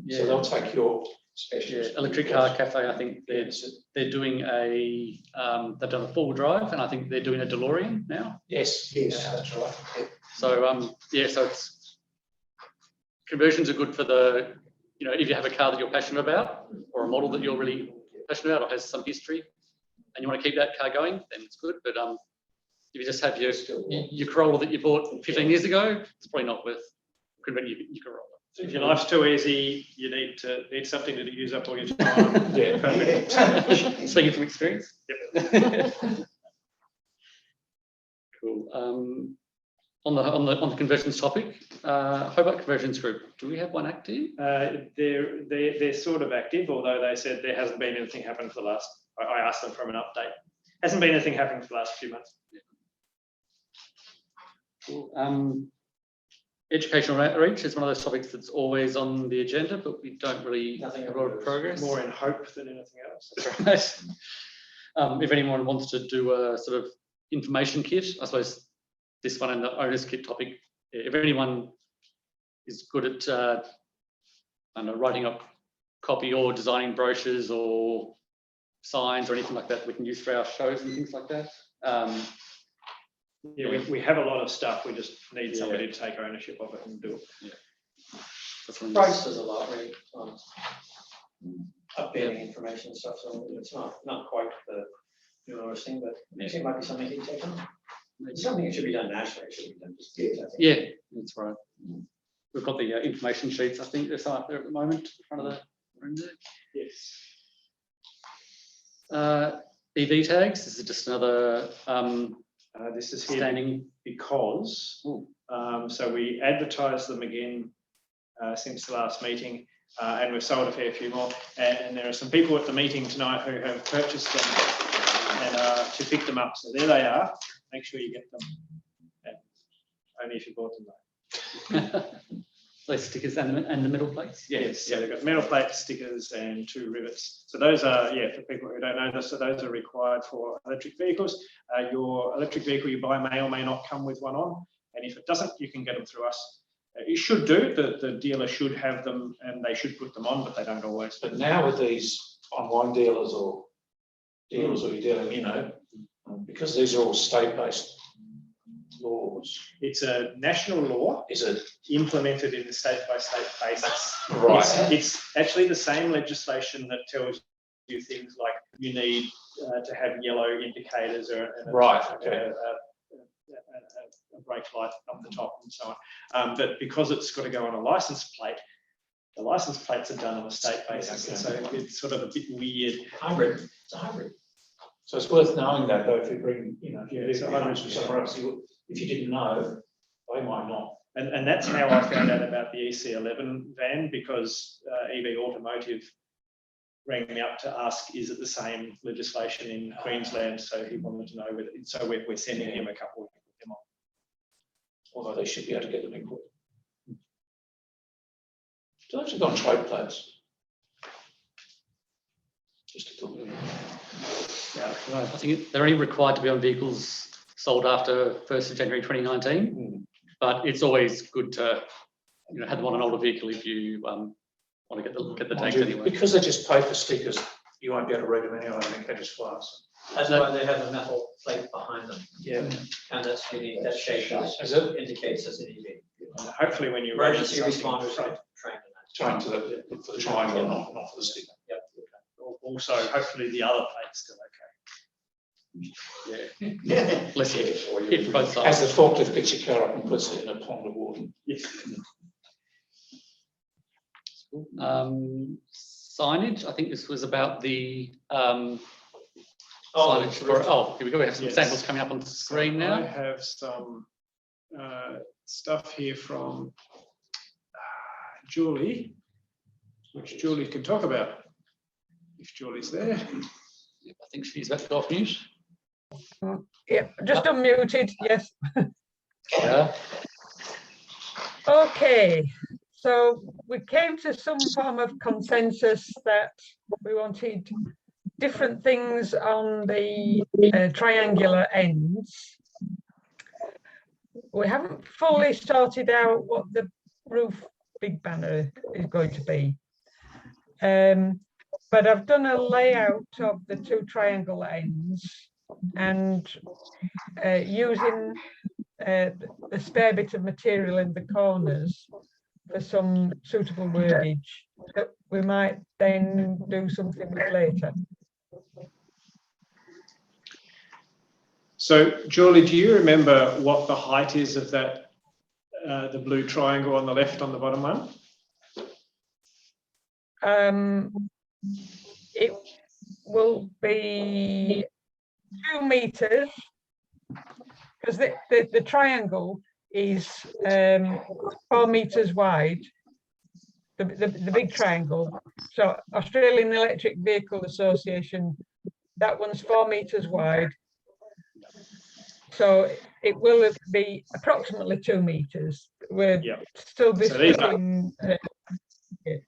Yeah. So they'll take your Yeah, Electric Car Cafe, I think they're doing they've done a full drive, and I think they're doing a DeLorean now. Yes, that's right. Yeah. So so it's conversions are good for if you have a car that you're passionate about, or a model that you're really passionate about, or has some history, and you want to keep that car going, then it's good. But if you just have your Corolla that you bought 15 years ago, it's probably not worth converting your Corolla. If your life's too easy, you need something to use up all your time. Yeah, perfect. Speaking from experience. Yep. Cool. On the conversions topic, Hobart Conversions Group, do we have one active? They're sort of active, although they said there hasn't been anything happen for the last. I asked them for an update. Hasn't been anything happening for the last few months. Cool. Educational outreach is one of those topics that's always on the agenda, but we don't really have a lot of progress. More in hope than anything else. That's right. If anyone wants to do a sort of information kit, I suppose this one and the owner's kit topic, if anyone is good at writing up copy or designing brochures or signs or anything like that, we can use for our shows and things like that. Yeah, we have a lot of stuff. We just need somebody to take ownership of it and do it. Yeah. Price does a lot, really, on updating information and stuff. So it's not quite the newest thing, but it might be something he'd take on. It's something that should be done nationally. It should be done just Yeah, that's right. We've got the information sheets. I think there's some up there at the moment in front of the room there. Yes. EV tags. This is just another. This is here standing because so we advertised them again since the last meeting, and we've sold a fair few more. And there are some people at the meeting tonight who have purchased them and to pick them up. So there they are. Make sure you get them, only if you bought them though. Those stickers and the metal plates. Yes, yeah, they've got metal plates, stickers, and 2 rivets. So those are, for people who don't know this, so those are required for electric vehicles. Your electric vehicle you buy may or may not come with one on, and if it doesn't, you can get them through us. You should do, the dealer should have them, and they should put them on, but they don't always. But now with these online dealers or dealers who you're dealing, because these are all state-based laws. It's a national law. Is it implemented in the state-by-state basis? Right. It's actually the same legislation that tells you things like you need to have yellow indicators or a brake light up the top and so on. But because it's got to go on a license plate, the license plates are done on a state basis, and so it's sort of a bit weird. hybrid. It's a hybrid. So it's worth knowing that though, if you bring, if you It's leave a the hybrid. from somewhere else, if you didn't know, they might not. And that's how I found out about the EC11 van, because EV Automotive rang me up to ask, is it the same legislation in Queensland? So he wanted to know whether, so we're sending him a couple of them on. Although they should be able to get them in quick. So actually got trade plates. Just a thought. Yeah, right. I think they're only required to be on vehicles sold after 1st of January 2019, but it's always good to have them on an older vehicle if you want to get the tags anyway. Because they just pay for stickers, you won't be able to read them anyway. I think they just flash. That's why they have a metal plate behind them. Yeah. And that's unique. That shape indicates as an EV. Hopefully when you Emergency responders are trained in that. Trying for the triangle, not for the sticker. Yep. Also, hopefully the other plate's still okay. Yeah. Bless you. Hit both sides. As the forklift picks your car up and puts it in a pond of water. Yes. signage. I think this was about the signage Oh, for, oh, here we go. We have some Yes. samples coming up on the screen I now. have some stuff here from Julie, which Julie can talk about, if Julie's there. Yep, I think she's about to go off mute. Yeah, just unmuted, yes. Yeah. Okay, so we came to some form of consensus that we wanted different things on the triangular ends. We haven't fully sorted out what the roof big banner is going to be. But I've done a layout of the two triangle ends and using the spare bit of material in the corners for some suitable wordage that we might then do something with later. So, Julie, do you remember what the height is of that, the blue triangle on the left on the bottom one? It will be 2 meters because the triangle is 4 meters wide, the big triangle. So Australian Electric Vehicle Association, that one's 4 meters wide. So it will be approximately 2 meters. We're still discussing.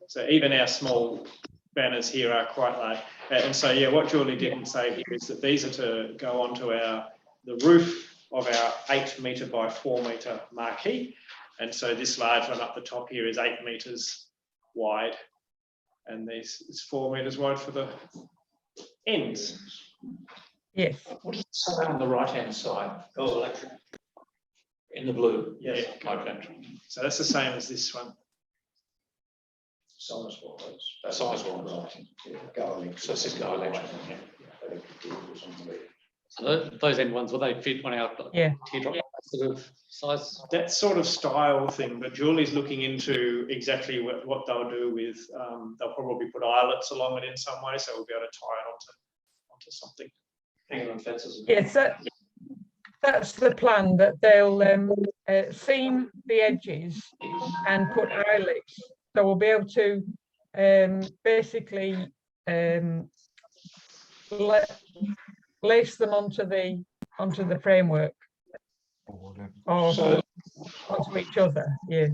So even our small banners here are quite large. And so, yeah, what Julie didn't say here is that these are to go onto the roof of our 8 metre by 4 metre marquee. And so this large one up the top here is 8 metres wide. And this is 4 metres wide for the ends. Yes. What does it say on the right-hand side? Oh, electric. In the blue? Yeah. Okay. So that's the same as this one. Size-wise. Size-wise. Yeah, go electric. So it says go electric. Electric vehicles on the left. So those end ones, will they fit on our teardrop sort of size? That sort of style thing, but Julie's looking into exactly what they'll do with, they'll probably put eyelets along it in some way, so we'll be able to tie it onto something. Hanging on fences. Yes, that's the plan, that they'll seam the edges and put eyelets. So we'll be able to basically lace them onto the framework or onto each other. Yeah.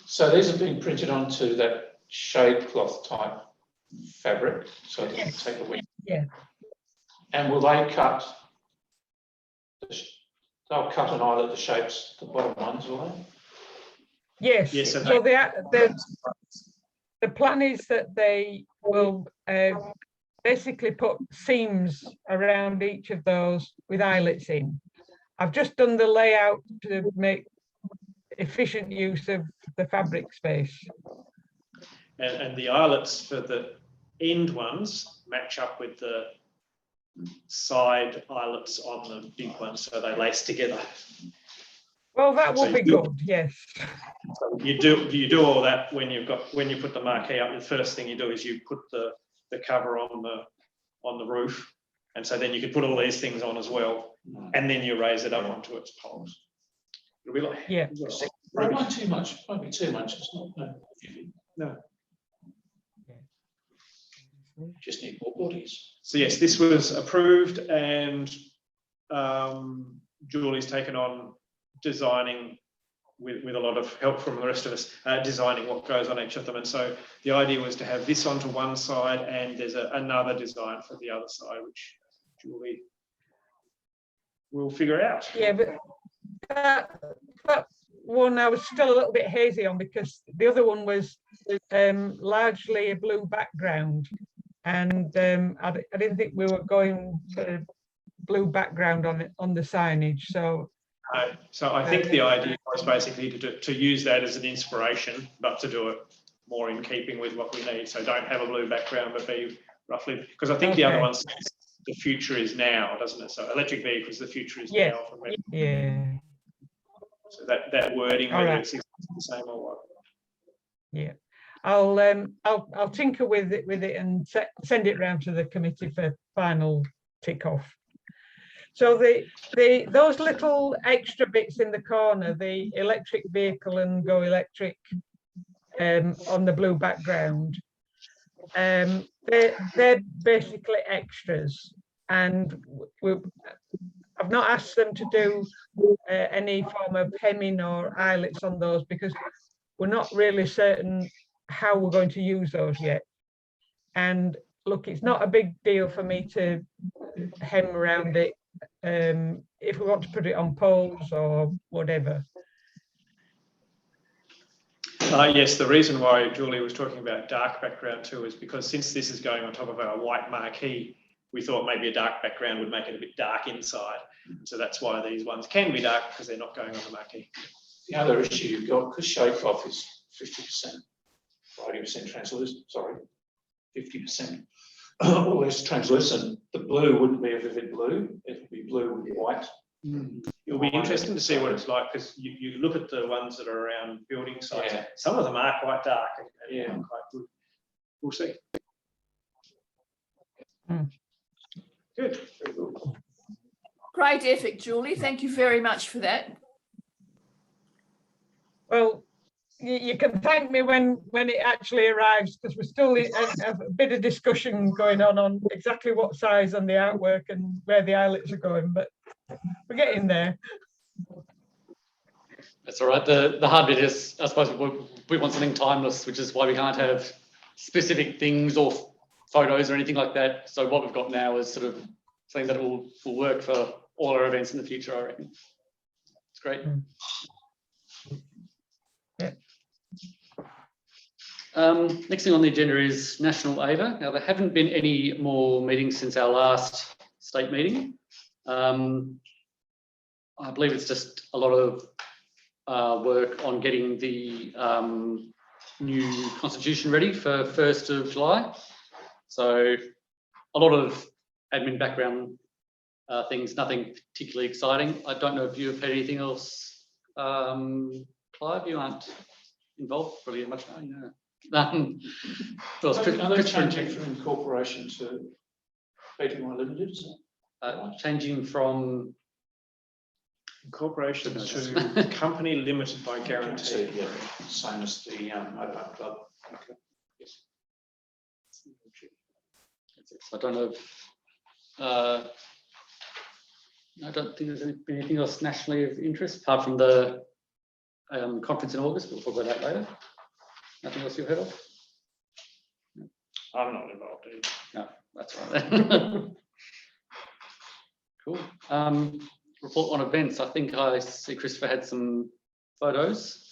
So these are being printed onto that shade cloth type fabric, so they can take a wing. Yeah. And will they cut? They'll cut an eyelet that shapes the bottom ones, will they? Yes. Yes, So the plan is that they will basically put seams around each of those with eyelets in. I've just done the layout to make efficient use of the fabric space. And the eyelets for the end ones match up with the side eyelets on the big ones, so they lace together. Well, that will be good, yes. So you do all that when you put the marquee up. The first thing you do is you put the cover on the roof, and so then you could put all these things on as well, and then you raise it up onto its poles. It'll be like It won't too much. Won't be too much. It's not. No. Just need more bodies. So yes, this was approved, and Julie's taken on designing with a lot of help from the rest of us, designing what goes on each of them. And so the idea was to have this onto one side, and there's another design for the other side, which Julie will figure out. Yeah, but that one I was still a little bit hazy on, because the other one was largely a blue background, and I didn't think we were going for blue background on the signage. So I think the idea was basically to use that as an inspiration, but to do it more in keeping with what we need. So don't have a blue background, but be roughly, because I think the other one says the future is now, doesn't it? So electric vehicles, the future is now. Yeah. So that wording, whether it's exactly the same or what. Yeah. I'll tinker with it and send it round to the committee for final tick off. So those little extra bits in the corner, the electric vehicle and go electric on the blue background, they're basically extras, and I've not asked them to do any form of hemming or eyelets on those because we're not really certain how we're going to use those yet. And look, it's not a big deal for me to hem around it if we want to put it on poles or whatever. Yes, the reason why Julie was talking about dark background too is because since this is going on top of our white marquee, we thought maybe a dark background would make it a bit dark inside. So that's why these ones can be dark, because they're not going on the marquee. The other issue you've got, because shade cloth is 50%, 80% translucent, sorry, 50% or less translucent, the blue wouldn't be a vivid blue, it would be blue with white. It'll be interesting to see what it's like, because you look at the ones that are around building sites, Yeah. some of them are quite dark and Yeah. quite good. We'll see. Mm. Good, very good. Great effort, Julie. Thank you very much for that. Well, you can thank me when it actually arrives, because we're still have a bit of discussion going on exactly what size and the artwork and where the eyelets are going, but we're getting there. That's all right. The hard bit is, I suppose, we want something timeless, which is why we can't have specific things or photos or anything like that. So what we've got now is sort of something that will work for all our events in the future, I reckon. It's great. Yeah. Next thing on the agenda is National AEVA. Now, there haven't been any more meetings since our last state meeting. I believe it's just a lot of work on getting the new constitution ready for 1st of July. So a lot of admin background things, nothing particularly exciting. I don't know if you've had anything else. Clive, you aren't involved really much now, you know. Are they changing from incorporation to BTY Limited? Is that changing from Incorporation to company limited by guarantee. yeah, same as the Motorhome Club. Okay. Yes. I don't know if, I don't think there's anything else nationally of interest apart from the conference in August. We'll talk about that later. Nothing else you've heard of? I'm not involved either. No, that's right then. Cool. Report on events. I think I see Christopher had some photos.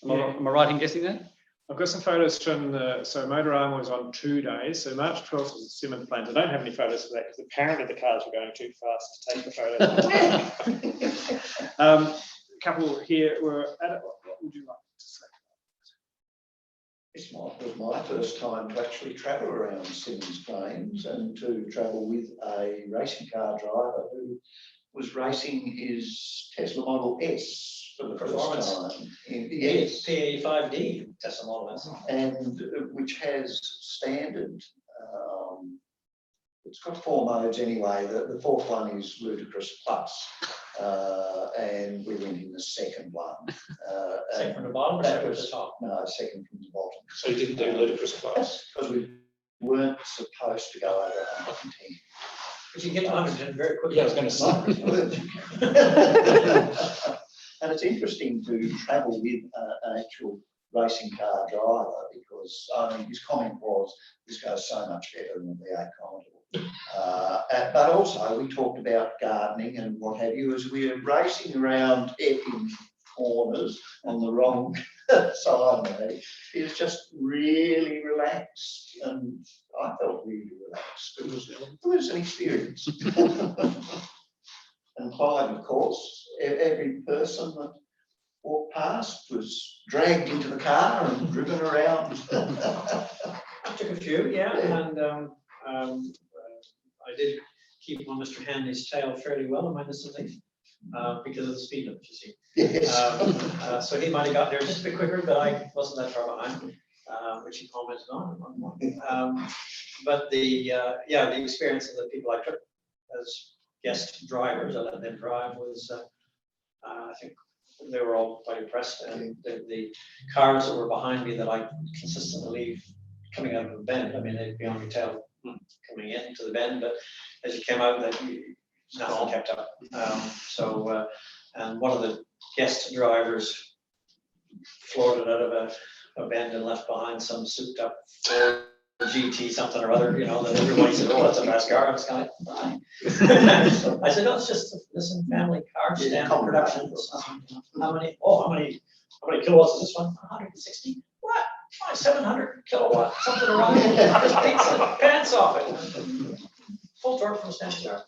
Am I right in guessing that? I've got some photos from so Motorama was on 2 days. So March 12th was the Simmons Plains. I don't have any photos of that because apparently the cars were going too fast to take the photos. A couple here were at it. What would you like to say? This was my first time to actually travel around Simmons Plains and to travel with a racing car driver who was racing his Tesla Model S for the first time. Yes, PE5D Tesla Model S. And which has standard. It's got 4 modes anyway. The 4th one is Ludicrous Plus, and we went in the 2nd one. Second from the bottom or second from the top? No, 2nd from the bottom. So you didn't do Ludicrous Plus? Because we weren't supposed to go over 110. But you can get to 110 very quickly. Yeah, I was going to say. And it's interesting to travel with an actual racing car driver because his comment was, this goes so much better than the V8 Commodore. But also we talked about gardening and what have you as we were racing around Epping corners on the wrong side of me. It was just really relaxed and I felt really relaxed. It was an experience. And Clive, of course, every person that walked past was dragged into the car and driven around. I took a few, yeah, and I did keep on Mr. Hanley's tail fairly well in my discipline because of the speed limit, you see. Yes. So he might have got there just a bit quicker, but I wasn't that far behind. which he commented on at one point. But the experience of the people I took as guest drivers, I let them drive, was I think they were all quite impressed. And the cars that were behind me that I consistently leave coming out of the bend, I mean, they'd be on your tail coming into the bend, but as you came out, nothing kept up. And one of the guest drivers floated out of a bend and left behind some souped up Ford GT something or other, that everybody said, oh, that's a fast car. I was kind of like, fine. I said, no, it's just this family car, standard production. How many kilowatts is this one? 160? What? 700 kilowatt, something around there. Just beats the pants off it. Full torque from a standard car.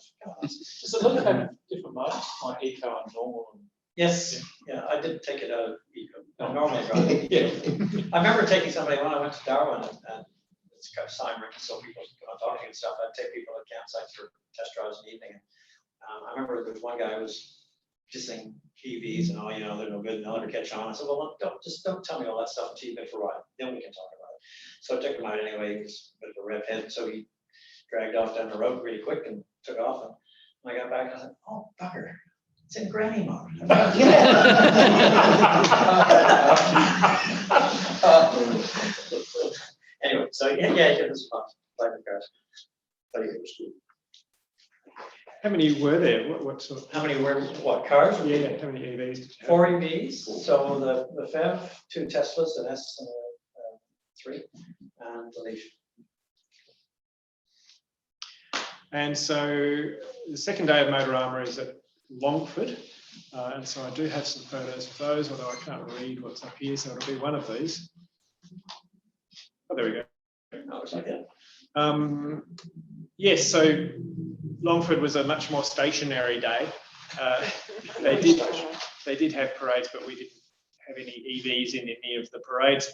So look at different modes, like eco and normal. Yes, yeah, I did take it out of eco. Normally, I remember taking somebody when I went to Darwin, and it's kind of sign written, so people come talking and stuff. I'd take people at campsites for test drives in the evening. I remember there was one guy who was dissing EVs and they're no good and they'll never catch on. I said, well, don't tell me all that stuff until you've been for a ride. Then we can talk about it. So I took him out anyway. He was a bit of a redhead, so he dragged off down the road really quick and took off. And when I got back, I said, oh, bugger. It's in granny mode. Anyway, so it was fun. Like the cars. But it was good. How many were there? What sort of? How many were what cars? Yeah, how many EVs did you have? 4 EVs. So the FEV, 2 Teslas, an S and a 3, and the Leaf. And so the second day of Motorama is at Longford. And so I do have some photos of those, although I can't read what's up here, so it'll be one of these. Oh, there we go. Oh, it's like that. Yes, so Longford was a much more stationary day. They did have parades, but we didn't have any EVs in any of the parades.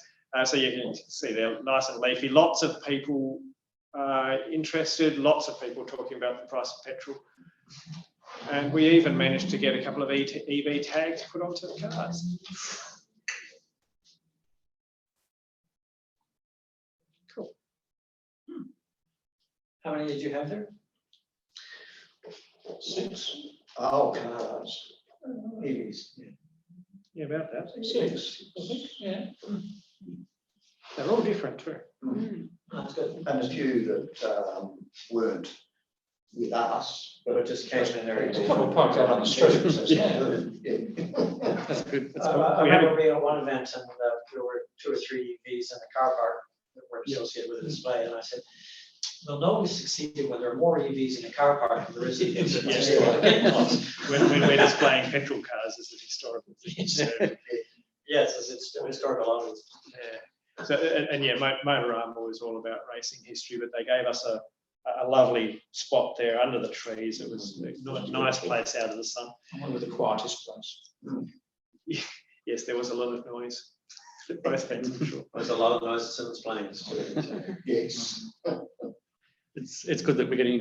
So you can see they're nice and leafy. Lots of people interested, lots of people talking about the price of petrol. And we even managed to get a couple of EV tags put onto the cars. Cool. How many did you have there? 6. Oh, cars. EVs. Yeah, about that. 6. Yeah. They're all different too. That's good. And a few that weren't with us, But it just came in there. A couple parked out on the street. That's good. That's I remember being at one event and there were 2 or 3 EVs in the car park that were associated with the display, and I said, "We'll know we succeeded when there are more EVs in the car park than there is EVs in the store." When we're displaying petrol cars as a historical thing. So, Yes, it's historical evidence. yeah. So Motorama was all about racing history, but they gave us a lovely spot there under the trees. It was a nice place out of the sun. One of the quietest place. Yes, there was a lot of noise. Both ends, I'm sure. There's a lot of noise in its planes. Yes. It's good that we're getting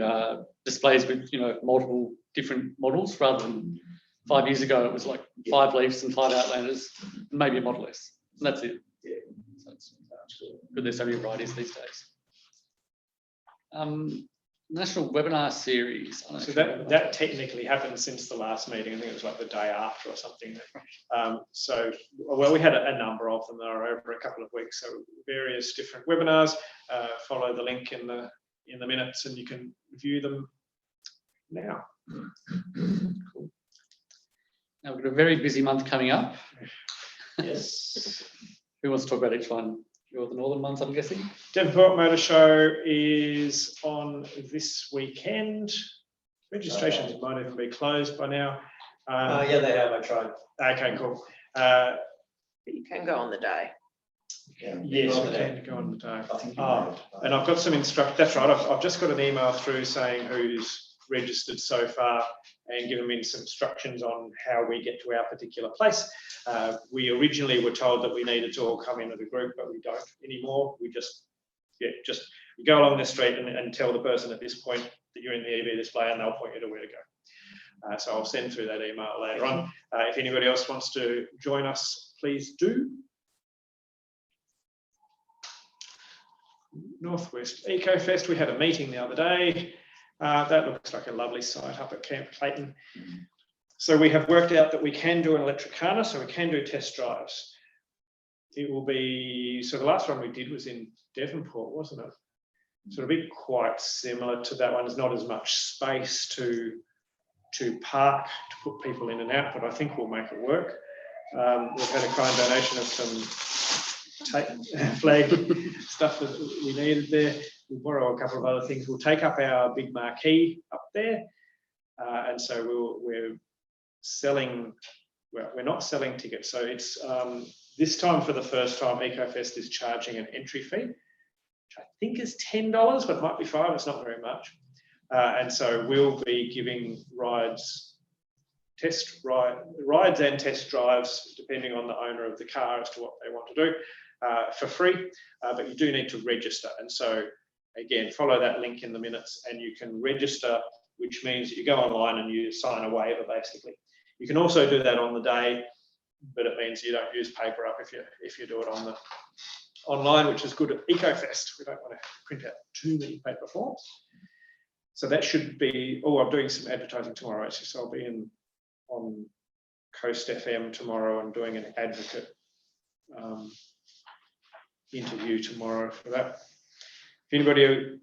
displays with multiple different models rather than 5 years ago it was like 5 Leafs and 5 Outlanders, maybe a Model S, and that's it. Yeah. So it's good there's so many varieties these days. National webinar series. So that technically happened since the last meeting. I think it was like the day after or something. We had a number of them that are over a couple of weeks. So various different webinars. Follow the link in the minutes, and you can view them now. Cool. Now we've got a very busy month coming up. Yes. Who wants to talk about each one? You're the northern ones, I'm guessing. Devonport Motor Show is on this weekend. Registrations might even be closed by now. Yeah, they have. I tried. Okay, cool. You can go on the day. Yes, we can go on the day. And I've got some instructions. That's right. I've just got an email through saying who's registered so far and given me some instructions on how we get to our particular place. We originally were told that we needed to all come in as a group, but we don't anymore. We just go along the street and tell the person at this point that you're in the EV display, and they'll point you to where to go. So I'll send through that email later on. If anybody else wants to join us, please do. Northwest EcoFest, we had a meeting the other day. That looks like a lovely site up at Camp Clayton. So we have worked out that we can do an electric harness, so we can do test drives. It will be, so the last one we did was in Devonport, wasn't it? So it'll be quite similar to that one. There's not as much space to park, to put people in and out, but I think we'll make it work. We've had a kind donation of some flag stuff that we needed there. We'll borrow a couple of other things. We'll take up our big marquee up there. And so we're selling, well, we're not selling tickets. So it's this time, for the first time, EcoFest is charging an entry fee, which I think is $10, but it might be $5. It's not very much. And so we'll be giving rides and test drives, depending on the owner of the car as to what they want to do, for free. But you do need to register. And so, again, follow that link in the minutes and you can register, which means you go online and you sign a waiver, basically. You can also do that on the day, but it means you don't use paper up if you do it on the online, which is good at EcoFest. We don't want to print out too many paper forms. So that should be, I'm doing some advertising tomorrow, actually. So I'll be on Coast FM tomorrow and doing an advocate interview tomorrow for that. If anybody who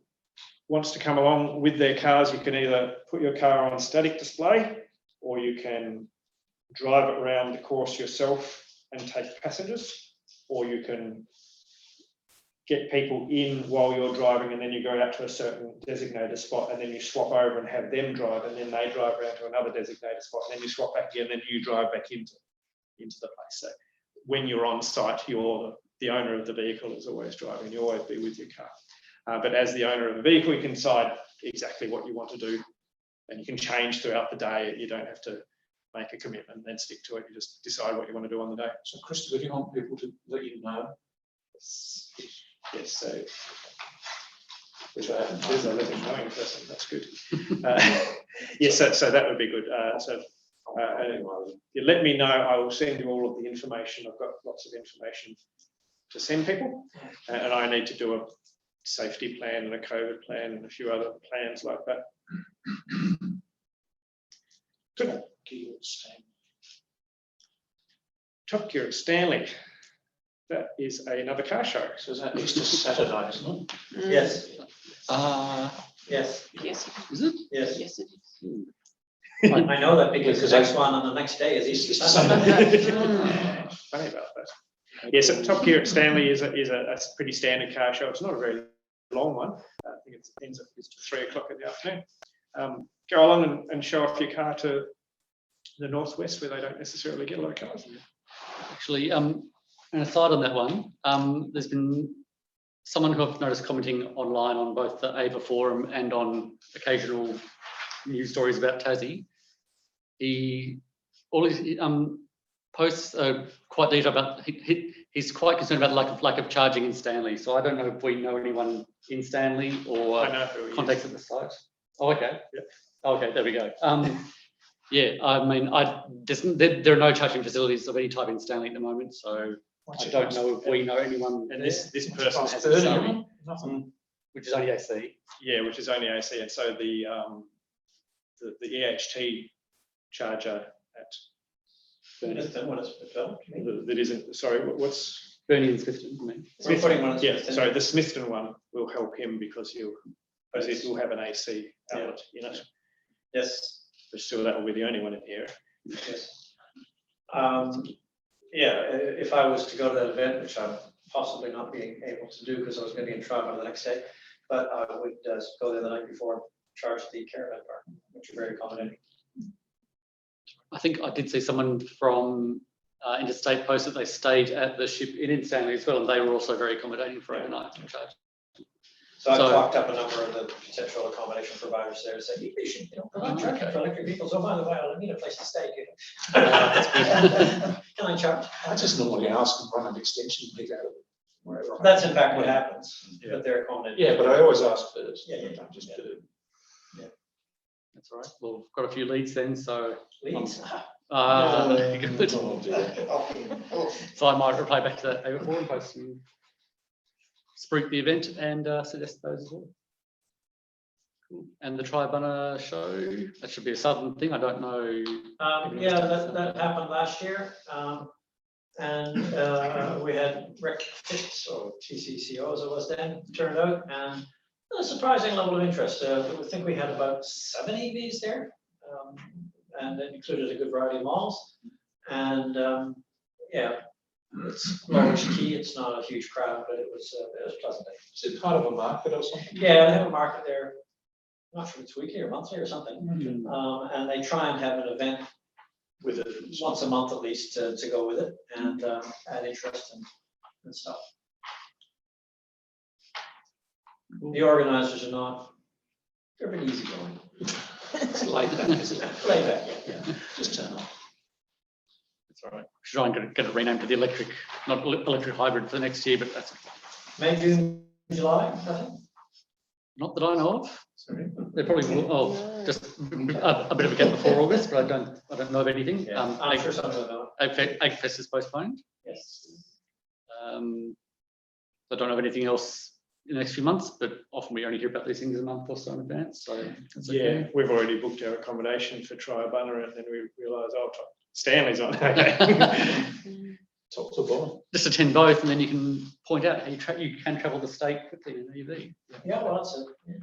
wants to come along with their cars, you can either put your car on static display or you can drive it around the course yourself and take passengers, or you can get people in while you're driving and then you go out to a certain designated spot and then you swap over and have them drive and then they drive around to another designated spot and then you swap back again and then you drive back into the place. So when you're on site, the owner of the vehicle is always driving, you always be with your car. But as the owner of the vehicle, you can decide exactly what you want to do and you can change throughout the day. You don't have to make a commitment and then stick to it. You just decide what you want to do on the day. So, Christopher, do you want people to let you know? Yes, so Which I haven't. there's a living knowing person. That's good. Yes, so that would be good. You let me know. I will send you all of the information. I've got lots of information to send people, and I need to do a safety plan and a COVID plan and a few other plans like that. Good. Top Gear at Stanley. That is another car show. So is that Easter Saturday, isn't it? Yes, Yes. Is it? yes. Yes, it is. I know that because the next one on the next day is Easter Sunday. Funny about that. Yes, Top Gear at Stanley is a pretty standard car show. It's not a very long one. I think it ends at 3 o'clock in the afternoon. Go along and show off your car to the Northwest, where they don't necessarily get a lot of cars. Actually, an aside on that one, there's been someone who I've noticed commenting online on both the AEVA forum and on occasional news stories about Tassie. All his posts are quite detailed about, he's quite concerned about the lack of charging in Stanley. So I don't know if we know anyone in Stanley or I know who he contacts is. at the site. Oh, okay. Yep. Okay, there we go. Yeah, I mean, there are no charging facilities of any type in Stanley at the moment, so I don't know if we know anyone. And this person has a 30, Surrey, nothing. Which is only AC. yeah, which is only AC, and so the EHT charger at that isn't. Sorry, what's Bernie and Smithton, I mean. We're putting one in yeah? Smithton. Sorry, the Smithton one will help him because he'll have an AC outlet in it. Yes. But still, that will be the only one in the area. Yes. Yeah, if I was to go to that event, which I'm possibly not being able to do because I was going to be in Toronto the next day, but I would go there the night before and charge the caravan park, which are very accommodating. I think I did see someone from Interstate post that they stayed at the ship in Stanley as well, and they were also very accommodating for overnight charge. So I've talked up a number of the potential accommodation providers there to say, you should, provide charging for electric vehicles. Oh, by the way, I need a place to stay. Can I charge? I just normally ask them run an extension lead out of wherever. That's in fact what happens, but they're accommodating. Yeah, but I always ask first. Yeah, yeah, Don't just yeah. do. That's all right. Well, we've got a few leads then, so. Leads. Good. Oh, dear. So I might reply back to that AEVA forum post. spruik the event and suggest those as well. Cool. And the Tri-Bunner show, that should be a southern thing. I don't know. Yeah, that happened last year. And we had rectifications or TCCO as it was then, turned out, and a surprising level of interest. I think we had about 7 EVs there, and it included a good variety of malls. And yeah, it's large key. It's not a huge crowd, but it was pleasant. Is it part of a market or something? Yeah, they have a market there. I'm not sure if it's weekly or monthly or something. And they try and have an event with it once a month at least to go with it and add interest and stuff. The organizers are not, they're a bit easygoing. It's laid back, isn't it? Laid back, yeah. Just turn up. That's all right. Should try and get it renamed to the electric, not electric hybrid for the next year, but that's May, June, July, I think. not that I know of. Sorry. They probably will. Oh, just a bit of a gap before August, but I don't know of anything. Yeah, I'm sure some of them know. AEVA is postponed. Yes. I don't have anything else in the next few months, but often we only hear about these things a month or so in advance. So that's okay. Yeah, we've already booked our accommodation for Tri-Bunner, and then we realise, oh, Stanley's on. Top to bottom. Just attend both, and then you can point out how you can travel the state quickly in EV. Yeah, well, that's it. Yeah.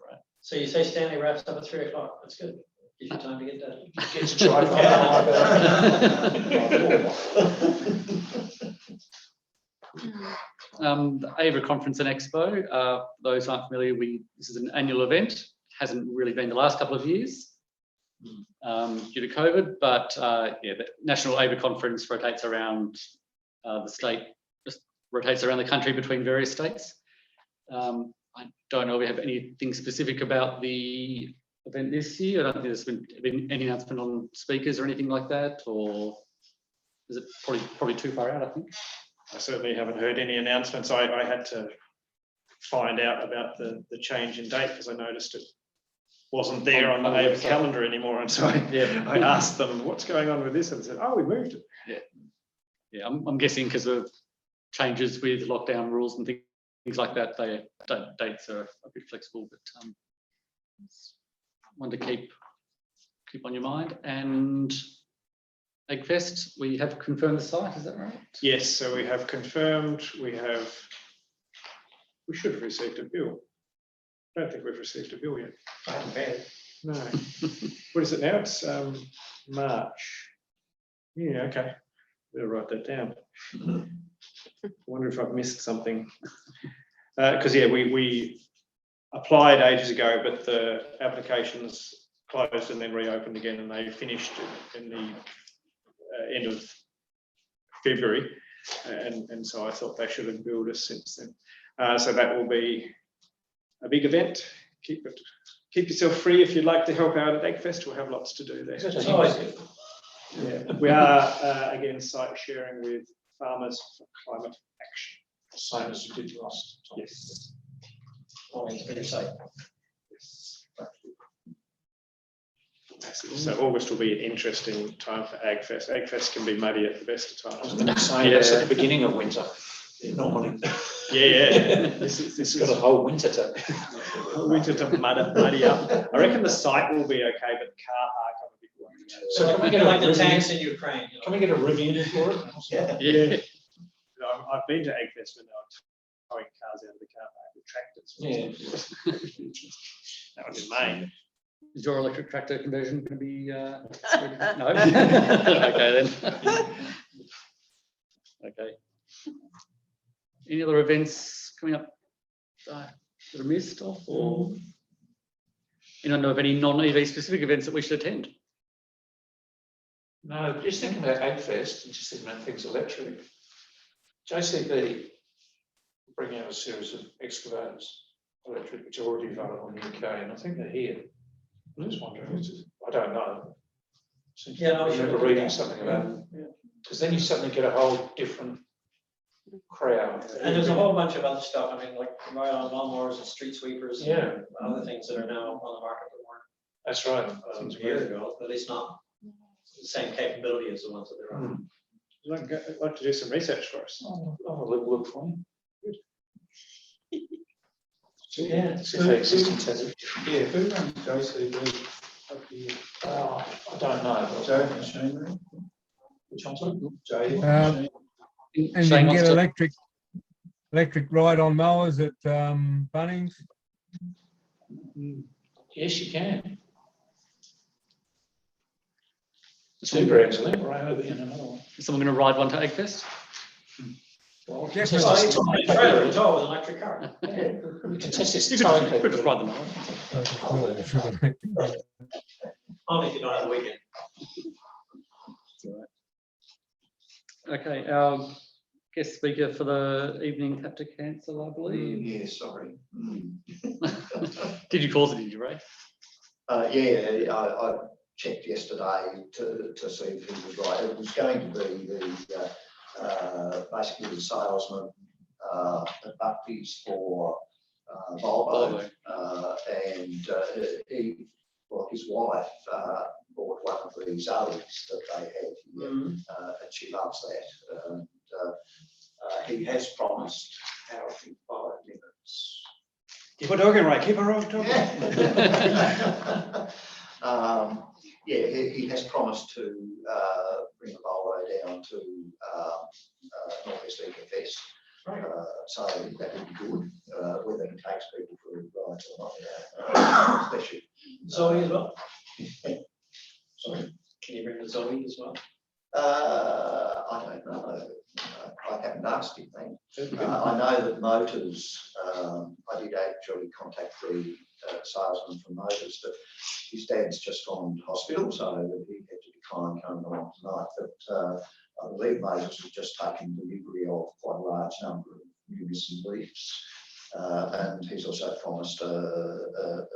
Right. So you say Stanley wraps up at 3 o'clock. That's good. Gives you time to get done. Get to try. The Ava Conference and Expo, those aren't familiar, this is an annual event. Hasn't really been the last couple of years due to COVID, but yeah, the National Ava Conference rotates around the state, just rotates around the country between various states. I don't know if we have anything specific about the event this year. I don't think there's been any announcement on speakers or anything like that, or is it probably too far out, I think. I certainly haven't heard any announcements. I had to find out about the change in date because I noticed it wasn't there on the AEVA calendar anymore, and so I asked them what's going on with this, and said, "Oh, we moved it." Yeah. I'm guessing because of changes with lockdown rules and things like that, they dates are a bit flexible, but one to keep on your mind. And AEGFest, we have confirmed the site, is that right? Yes, so we have confirmed, we should have received a bill. I don't think we've received a bill yet. I haven't paid it. No. What is it now? It's March. Yeah, okay. Better write that down. I wonder if I've missed something. Because yeah, we applied ages ago, but the applications closed and then reopened again, and they finished in the end of February, and so I thought they should have billed us since then. So that will be a big event. Keep yourself free if you'd like to help out at AEGFest. We'll have lots to do there. It's always good. Yeah, we are again site sharing with Farmers for Climate Action. Same as you did last time. Yes. Always better site. Yes. So August will be an interesting time for AEGFest. AEGFest can be muddy at the best of I was times. going to say that's at the beginning of winter. Normally, Yeah. This is got a whole winter to. winter to muddy up. I reckon the site will be okay, but the car park I'm a bit worried about. So can we get like a the review? tanks in Ukraine? You know? Can we get a review for it? Yeah. I've been to AEGFest when they were towing cars out of the car park with tractors. Yeah. That was in May. Is your electric tractor conversion going to be? No. Okay then. Okay. Any other events coming up that are missed off, or you don't know of any non-EV specific events that we should attend? No, just thinking about AEGFest and just thinking about things electric. JCB bring out a series of excavators, electric, which are already available in the UK, and I think they're here. I'm just wondering, I don't know. Yeah, no, I remember reading something about it. Because then you suddenly get a whole different crowd. And there's a whole bunch of other stuff. I mean, like lawnmowers and street sweepers. Yeah. And other things that are now on the market that weren't That's right. a year ago, at least not the same capability as the ones that they're on. I'd like to do some research for us. I'll have a little look for you. Yeah. See if they exist in Tassie. Yeah, who runs JCB up here? I don't know. J Machinery? Which one's it? J Uh, Machinery? And you Shane can wants get to- electric ride-on mowers at Bunnings. Yes, you can. Is Two brands, I think, or AEVA and another one. someone going to ride one to AEGFest? Well, Yeah, test Oh, this it's on towing a trailer capability. as well with an electric car. We can test this You could towing just, capability. ride them on. Only if you don't have a weekend. Okay, our guest speaker for the evening had to cancel, I believe. Yeah, sorry. Did you cause it, did you, Ray? Yeah, I checked yesterday to see if he was right. It was going to be the basically the salesman at Buckley's for Volvo, and his wife bought one of these O's that they have here, and she loves that. And he has promised, I think, 5 minutes. Keep on talking, Ray, keep on talking. Yeah, he has promised to bring a Volvo down to North-West Fest. So that would be good, whether he takes people for rides or not, especially. Zoe as well? Sorry? Can you bring the Zoe as well? I don't know. I haven't asked him, mate. I know that Motors, I did actually contact the salesman from Motors, that his dad's just gone to hospital, so that he had to decline coming along tonight. But I believe Motors has just taken delivery of quite a large number of new Nissan Leafs. And he's also promised a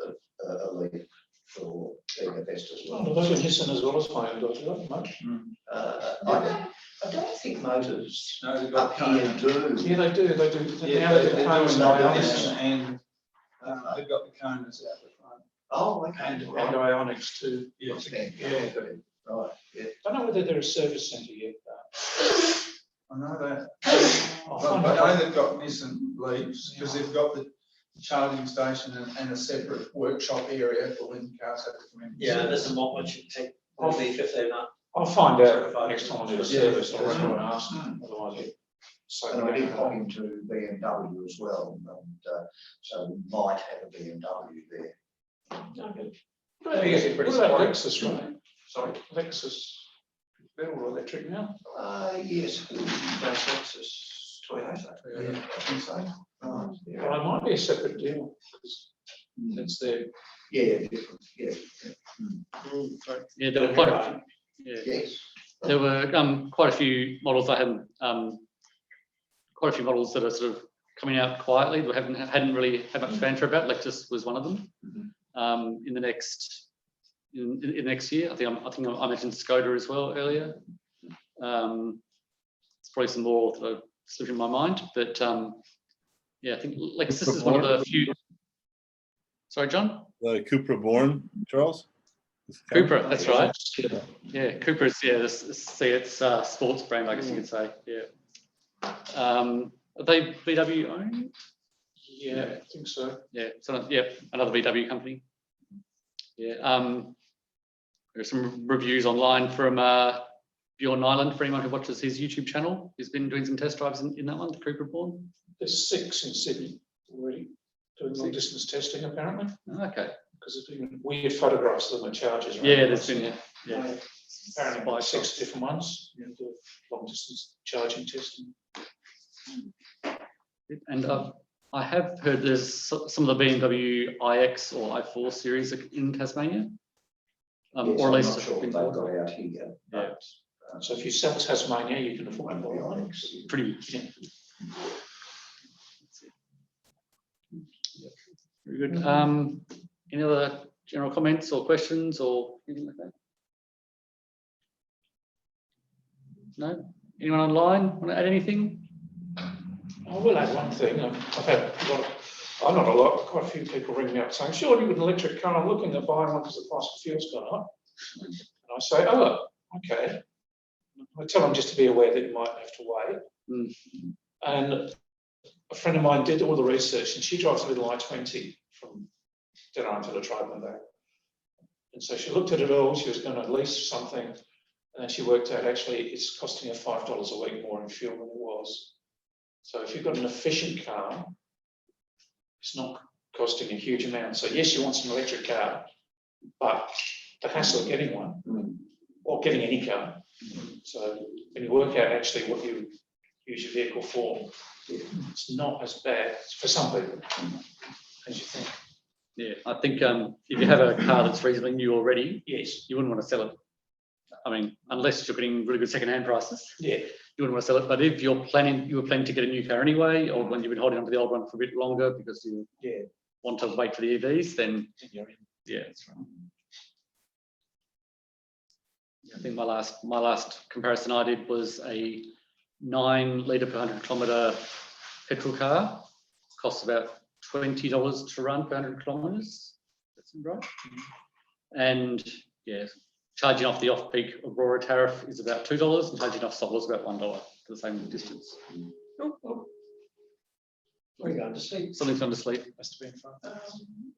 Leaf for AEVA Fest as well. Oh, those are Nissan as well as mine, don't you, much? I don't think Motors No, they've got up here Kona. do. Yeah, they do. Yeah, Now they're they're doing Konas and Ionics Ionics. and they've got the Konas out the front. Oh, okay. And Ionics too. Yeah. Yeah, right, yeah. Don't know whether they're a service centre yet. I know that. I'll But find I know out. they've got Nissan Leafs because they've got the charging station and a separate workshop area for when cars have to come in. Yeah, there's some more which you take the Leaf if they're not. I'll find out next time I do a service. I'll ring them and ask Mm. them. Otherwise, so And I did pop into BMW as well, and so we might have a BMW there. What about Lexus, right? Sorry, Lexus. They're all electric now. Yes, that's Lexus, Toyota. Yeah, I think so. Right, yeah. Well, it might be a separate deal because that's their. Yeah, different, yeah. Yeah, there were quite a few. Yeah. Yes. There were quite a few models. I had quite a few models that are sort of coming out quietly. We hadn't really had much fanfare about. Lexus was one of them. In the next year, I think I mentioned Skoda as well earlier. It's probably some more that are slipping in my mind, but yeah, I think Lexus is one of the few. Sorry, John. The Cupra Born, Charles? Cupra, that's right. Yeah, Cupra is it's sports brand, I guess you could say. Yeah. Are they VW owned? Yeah, I think so. Yeah. So yeah, another VW company. Yeah. There's some reviews online from Bjorn Nyland for anyone who watches his YouTube channel. He's been doing some test drives in that one, the Cupra Born. There's 6 in Sydney already doing long distance testing apparently. Okay. Because there's been weird photographs of them at charges. Yeah, there's been yeah. Apparently by 6 different ones, the long distance charging testing. And I have heard there's some of the BMW iX or i4 series in Tasmania. Yes, or at I'm least not sure they've got out here. Yeah. So if you sell Tasmania, you can afford to buy Ionics. Pretty much. Yeah. Very good. Any other general comments or questions or anything like that? No? Anyone online want to add anything? I will add one thing. I've had quite a few people ring me up saying, sure, you got an electric car. I'm looking at buying one because the price of fuel's gone up. And I say, oh, okay. I tell them just to be aware that you might have to wait. And a friend of mine did all the research, and she drives a little I-20 from Denham to the tribe and back. And so she looked at it all. She was going to lease something, and then she worked out actually it's costing her $5 a week more in fuel than it was. So if you've got an efficient car, it's not costing a huge amount. So yes, she wants an electric car, but the hassle of getting one, or getting any car. So when you work out actually what you use your vehicle for, it's not as bad for some people as you think. Yeah, I think if you have a car that's reasonably new already, yes, you wouldn't want to sell it. I mean, unless you're getting really good second-hand prices, yeah, you wouldn't want to sell it. But if you were planning to get a new car anyway, or when you've been holding on to the old one for a bit longer because you want to wait for the EVs, then yeah, that's right. I think my last comparison I did was a 9 litre per 100 kilometre petrol car. Costs about $20 to run per 100 kilometres. That's right. And yeah, charging off the off-peak Aurora tariff is about $2, and charging off Sol is about $1 for the same distance. Where are you going to sleep? Something's gone to sleep. Must have been fun.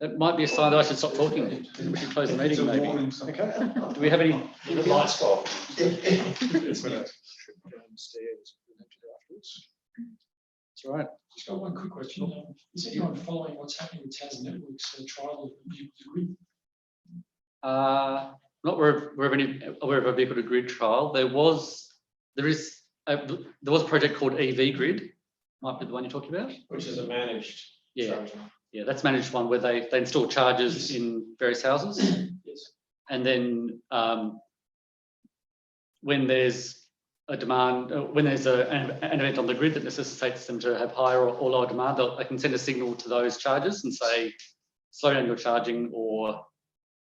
It might be a sign that I should stop talking. We should close the meeting, maybe. Okay. Do we have any? The lights go off. It's when I trip downstairs afterwards. That's right. Just got one quick question. Is anyone following what's happening with Tasman Network's trial of vehicle to grid? Not aware of a vehicle to grid trial. There was a project called AEVA Grid. Might be the one you're talking about. Which is a managed charging. Yeah, that's managed one where they install chargers in various houses. Yes. And then when there's a demand, when there's an event on the grid that necessitates them to have higher or lower demand, they can send a signal to those chargers and say, slow down your charging, or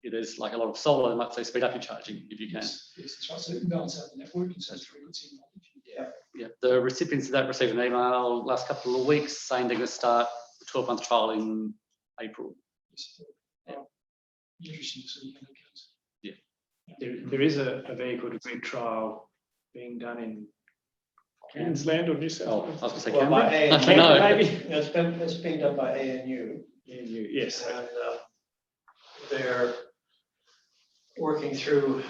if there's like a lot of solar, they might say speed up your charging if you can. Yes, that's right. So they can balance out the network and so it's frequency. Yeah, the recipients of that received an email last couple of weeks saying they're going to start the 12-month trial in April. Interesting to see how that goes. Yeah. There is a vehicle to grid trial being done in Queensland or New South Wales. I was going to say Well, by Canberra. ANU, maybe. It's been done by ANU. Yes. And they're working through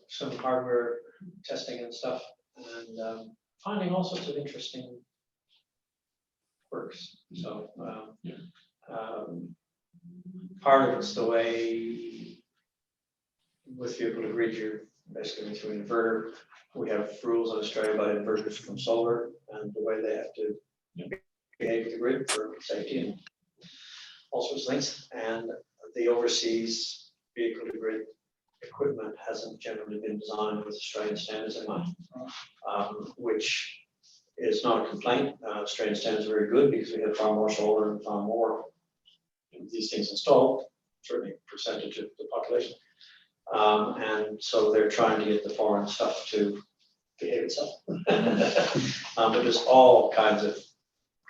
some hardware testing and stuff, and finding all sorts of interesting quirks. So part of it's the way with vehicle to grid, you're basically through an inverter. We have rules in Australia about inverters from solar and the way they have to behave with the grid for safety and all sorts of things. And the overseas vehicle to grid equipment hasn't generally been designed with Australian standards in mind, which is not a complaint. Australian standards are very good because we have far more solar and far more these things installed, certainly percentage of the population. And so they're trying to get the foreign stuff to behave itself. But there's all kinds of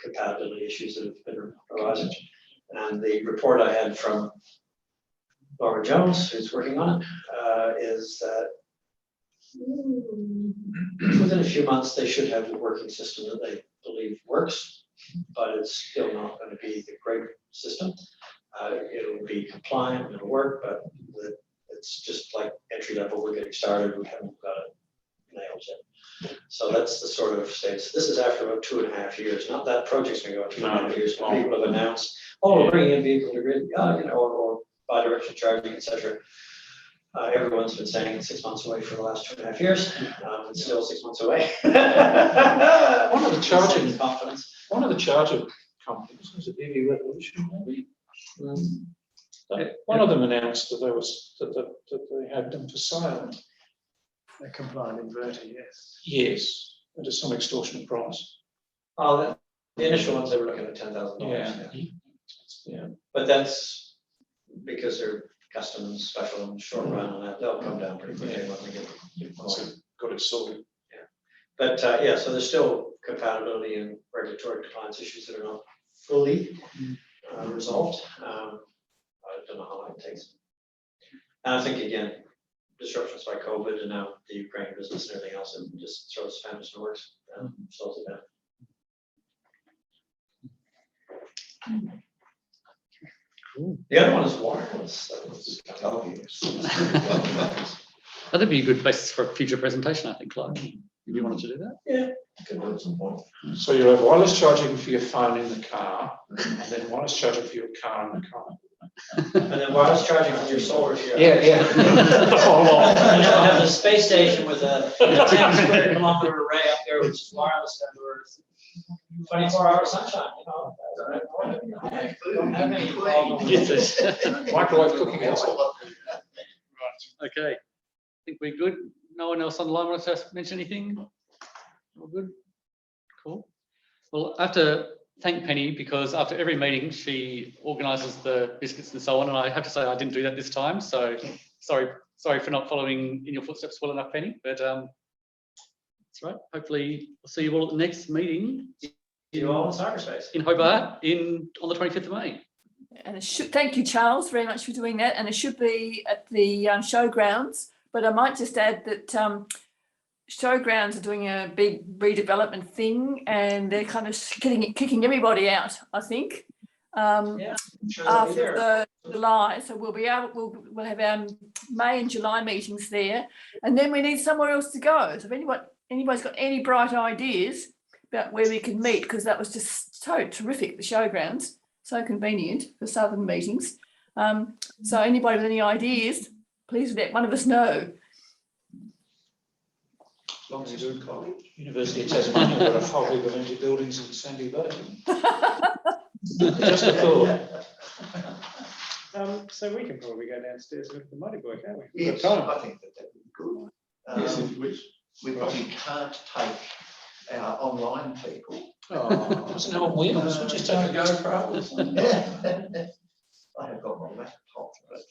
compatibility issues that have been arising. And the report I had from Laura Jones, who's working on it, is that within a few months they should have a working system that they believe works, but it's still not going to be the great system. It'll be compliant, it'll work, but it's just like entry level, we're getting started, we haven't got it nailed yet. So that's the sort of stage. This is after about 2.5 years. Not that project's going to go on 2.5 years. When people have announced, oh, we're bringing in vehicle to grid, or bi-directional charging, etc. Everyone's been saying it's 6 months away for the last 2.5 years. It's still 6 months away. One of the charging companies was it EV Revolution, maybe. One of them announced that they had them for sale. A compliant inverter, yes. Yes, at some extortionate price. Oh, the initial ones they were looking at $10,000. Yeah. But that's because they're custom and special and short run, and that they'll come down pretty quickly when we get got it sorted. Yeah, but so there's still compatibility and regulatory compliance issues that are not fully resolved. I don't know how long it takes. And I think again, disruptions by COVID and now the Ukraine business and everything else, it just throws spanners in the works and slows it down. The other one is wireless. So it's obvious. That'd be a good basis for a future presentation, I think, Clive, if you wanted to do that. Yeah, could do at some point. So you have wireless charging for your phone in the car, and then wireless charging for your car in the car. And then wireless charging from your solar to your Yeah. The whole lot. And then have the space station with a 10 square kilometer array up there, which is wireless everywhere. 24-hour sunshine, you know. Don't have any problem. Microwave cooking outside. Okay, I think we're good. No one else online wants to mention anything? All good? Cool. Well, I have to thank Penny because after every meeting, she organises the biscuits and so on, and I have to say I didn't do that this time, so sorry for not following in your footsteps well enough, Penny, but that's right. Hopefully, we'll see you all at the next meeting. You all in cyberspace. In Hobart on the 25th of May. And it should, thank you, Charles, very much for doing that. And it should be at the showgrounds. But I might just add that showgrounds are doing a big redevelopment thing, and they're kind of kicking everybody out, I think. Yeah, I'm sure they'll be After there. the July, so we'll have our May and July meetings there, and then we need somewhere else to go. So if anybody's got any bright ideas about where we can meet, because that was just so terrific, the showgrounds, so convenient for southern meetings. So anybody with any ideas, please let one of us know. As long as you do college. University of Tasmania got a whole heap of empty buildings in Sandy Bay. Just a thought. So we can probably go downstairs and look at the motor boy, can't we? Yes, I think that would be good. Yes, if we- We probably can't take our online people. Oh, doesn't have on wheels, we'll just take a GoPro. Yeah. I have got my laptop, but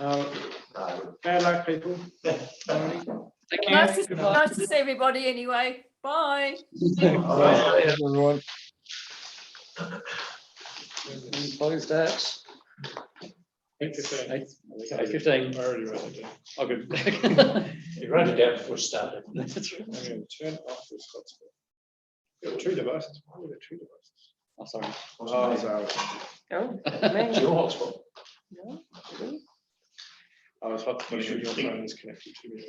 no. Bad luck, people. Thank you. Nice to see everybody anyway. Bye. Bye. Everyone. Closed at 8:15. 8:15. I already wrote it down. Oh, good. You wrote it down before it started. That's right. I'm going to turn off this hotspot. Got two devices. Why are there two devices? Oh, sorry. Oh, sorry. Oh, It's your hotspot. I was hotspotting when your phone is connected to me.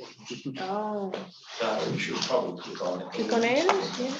oh. So we should probably click on it. Click on end, yeah.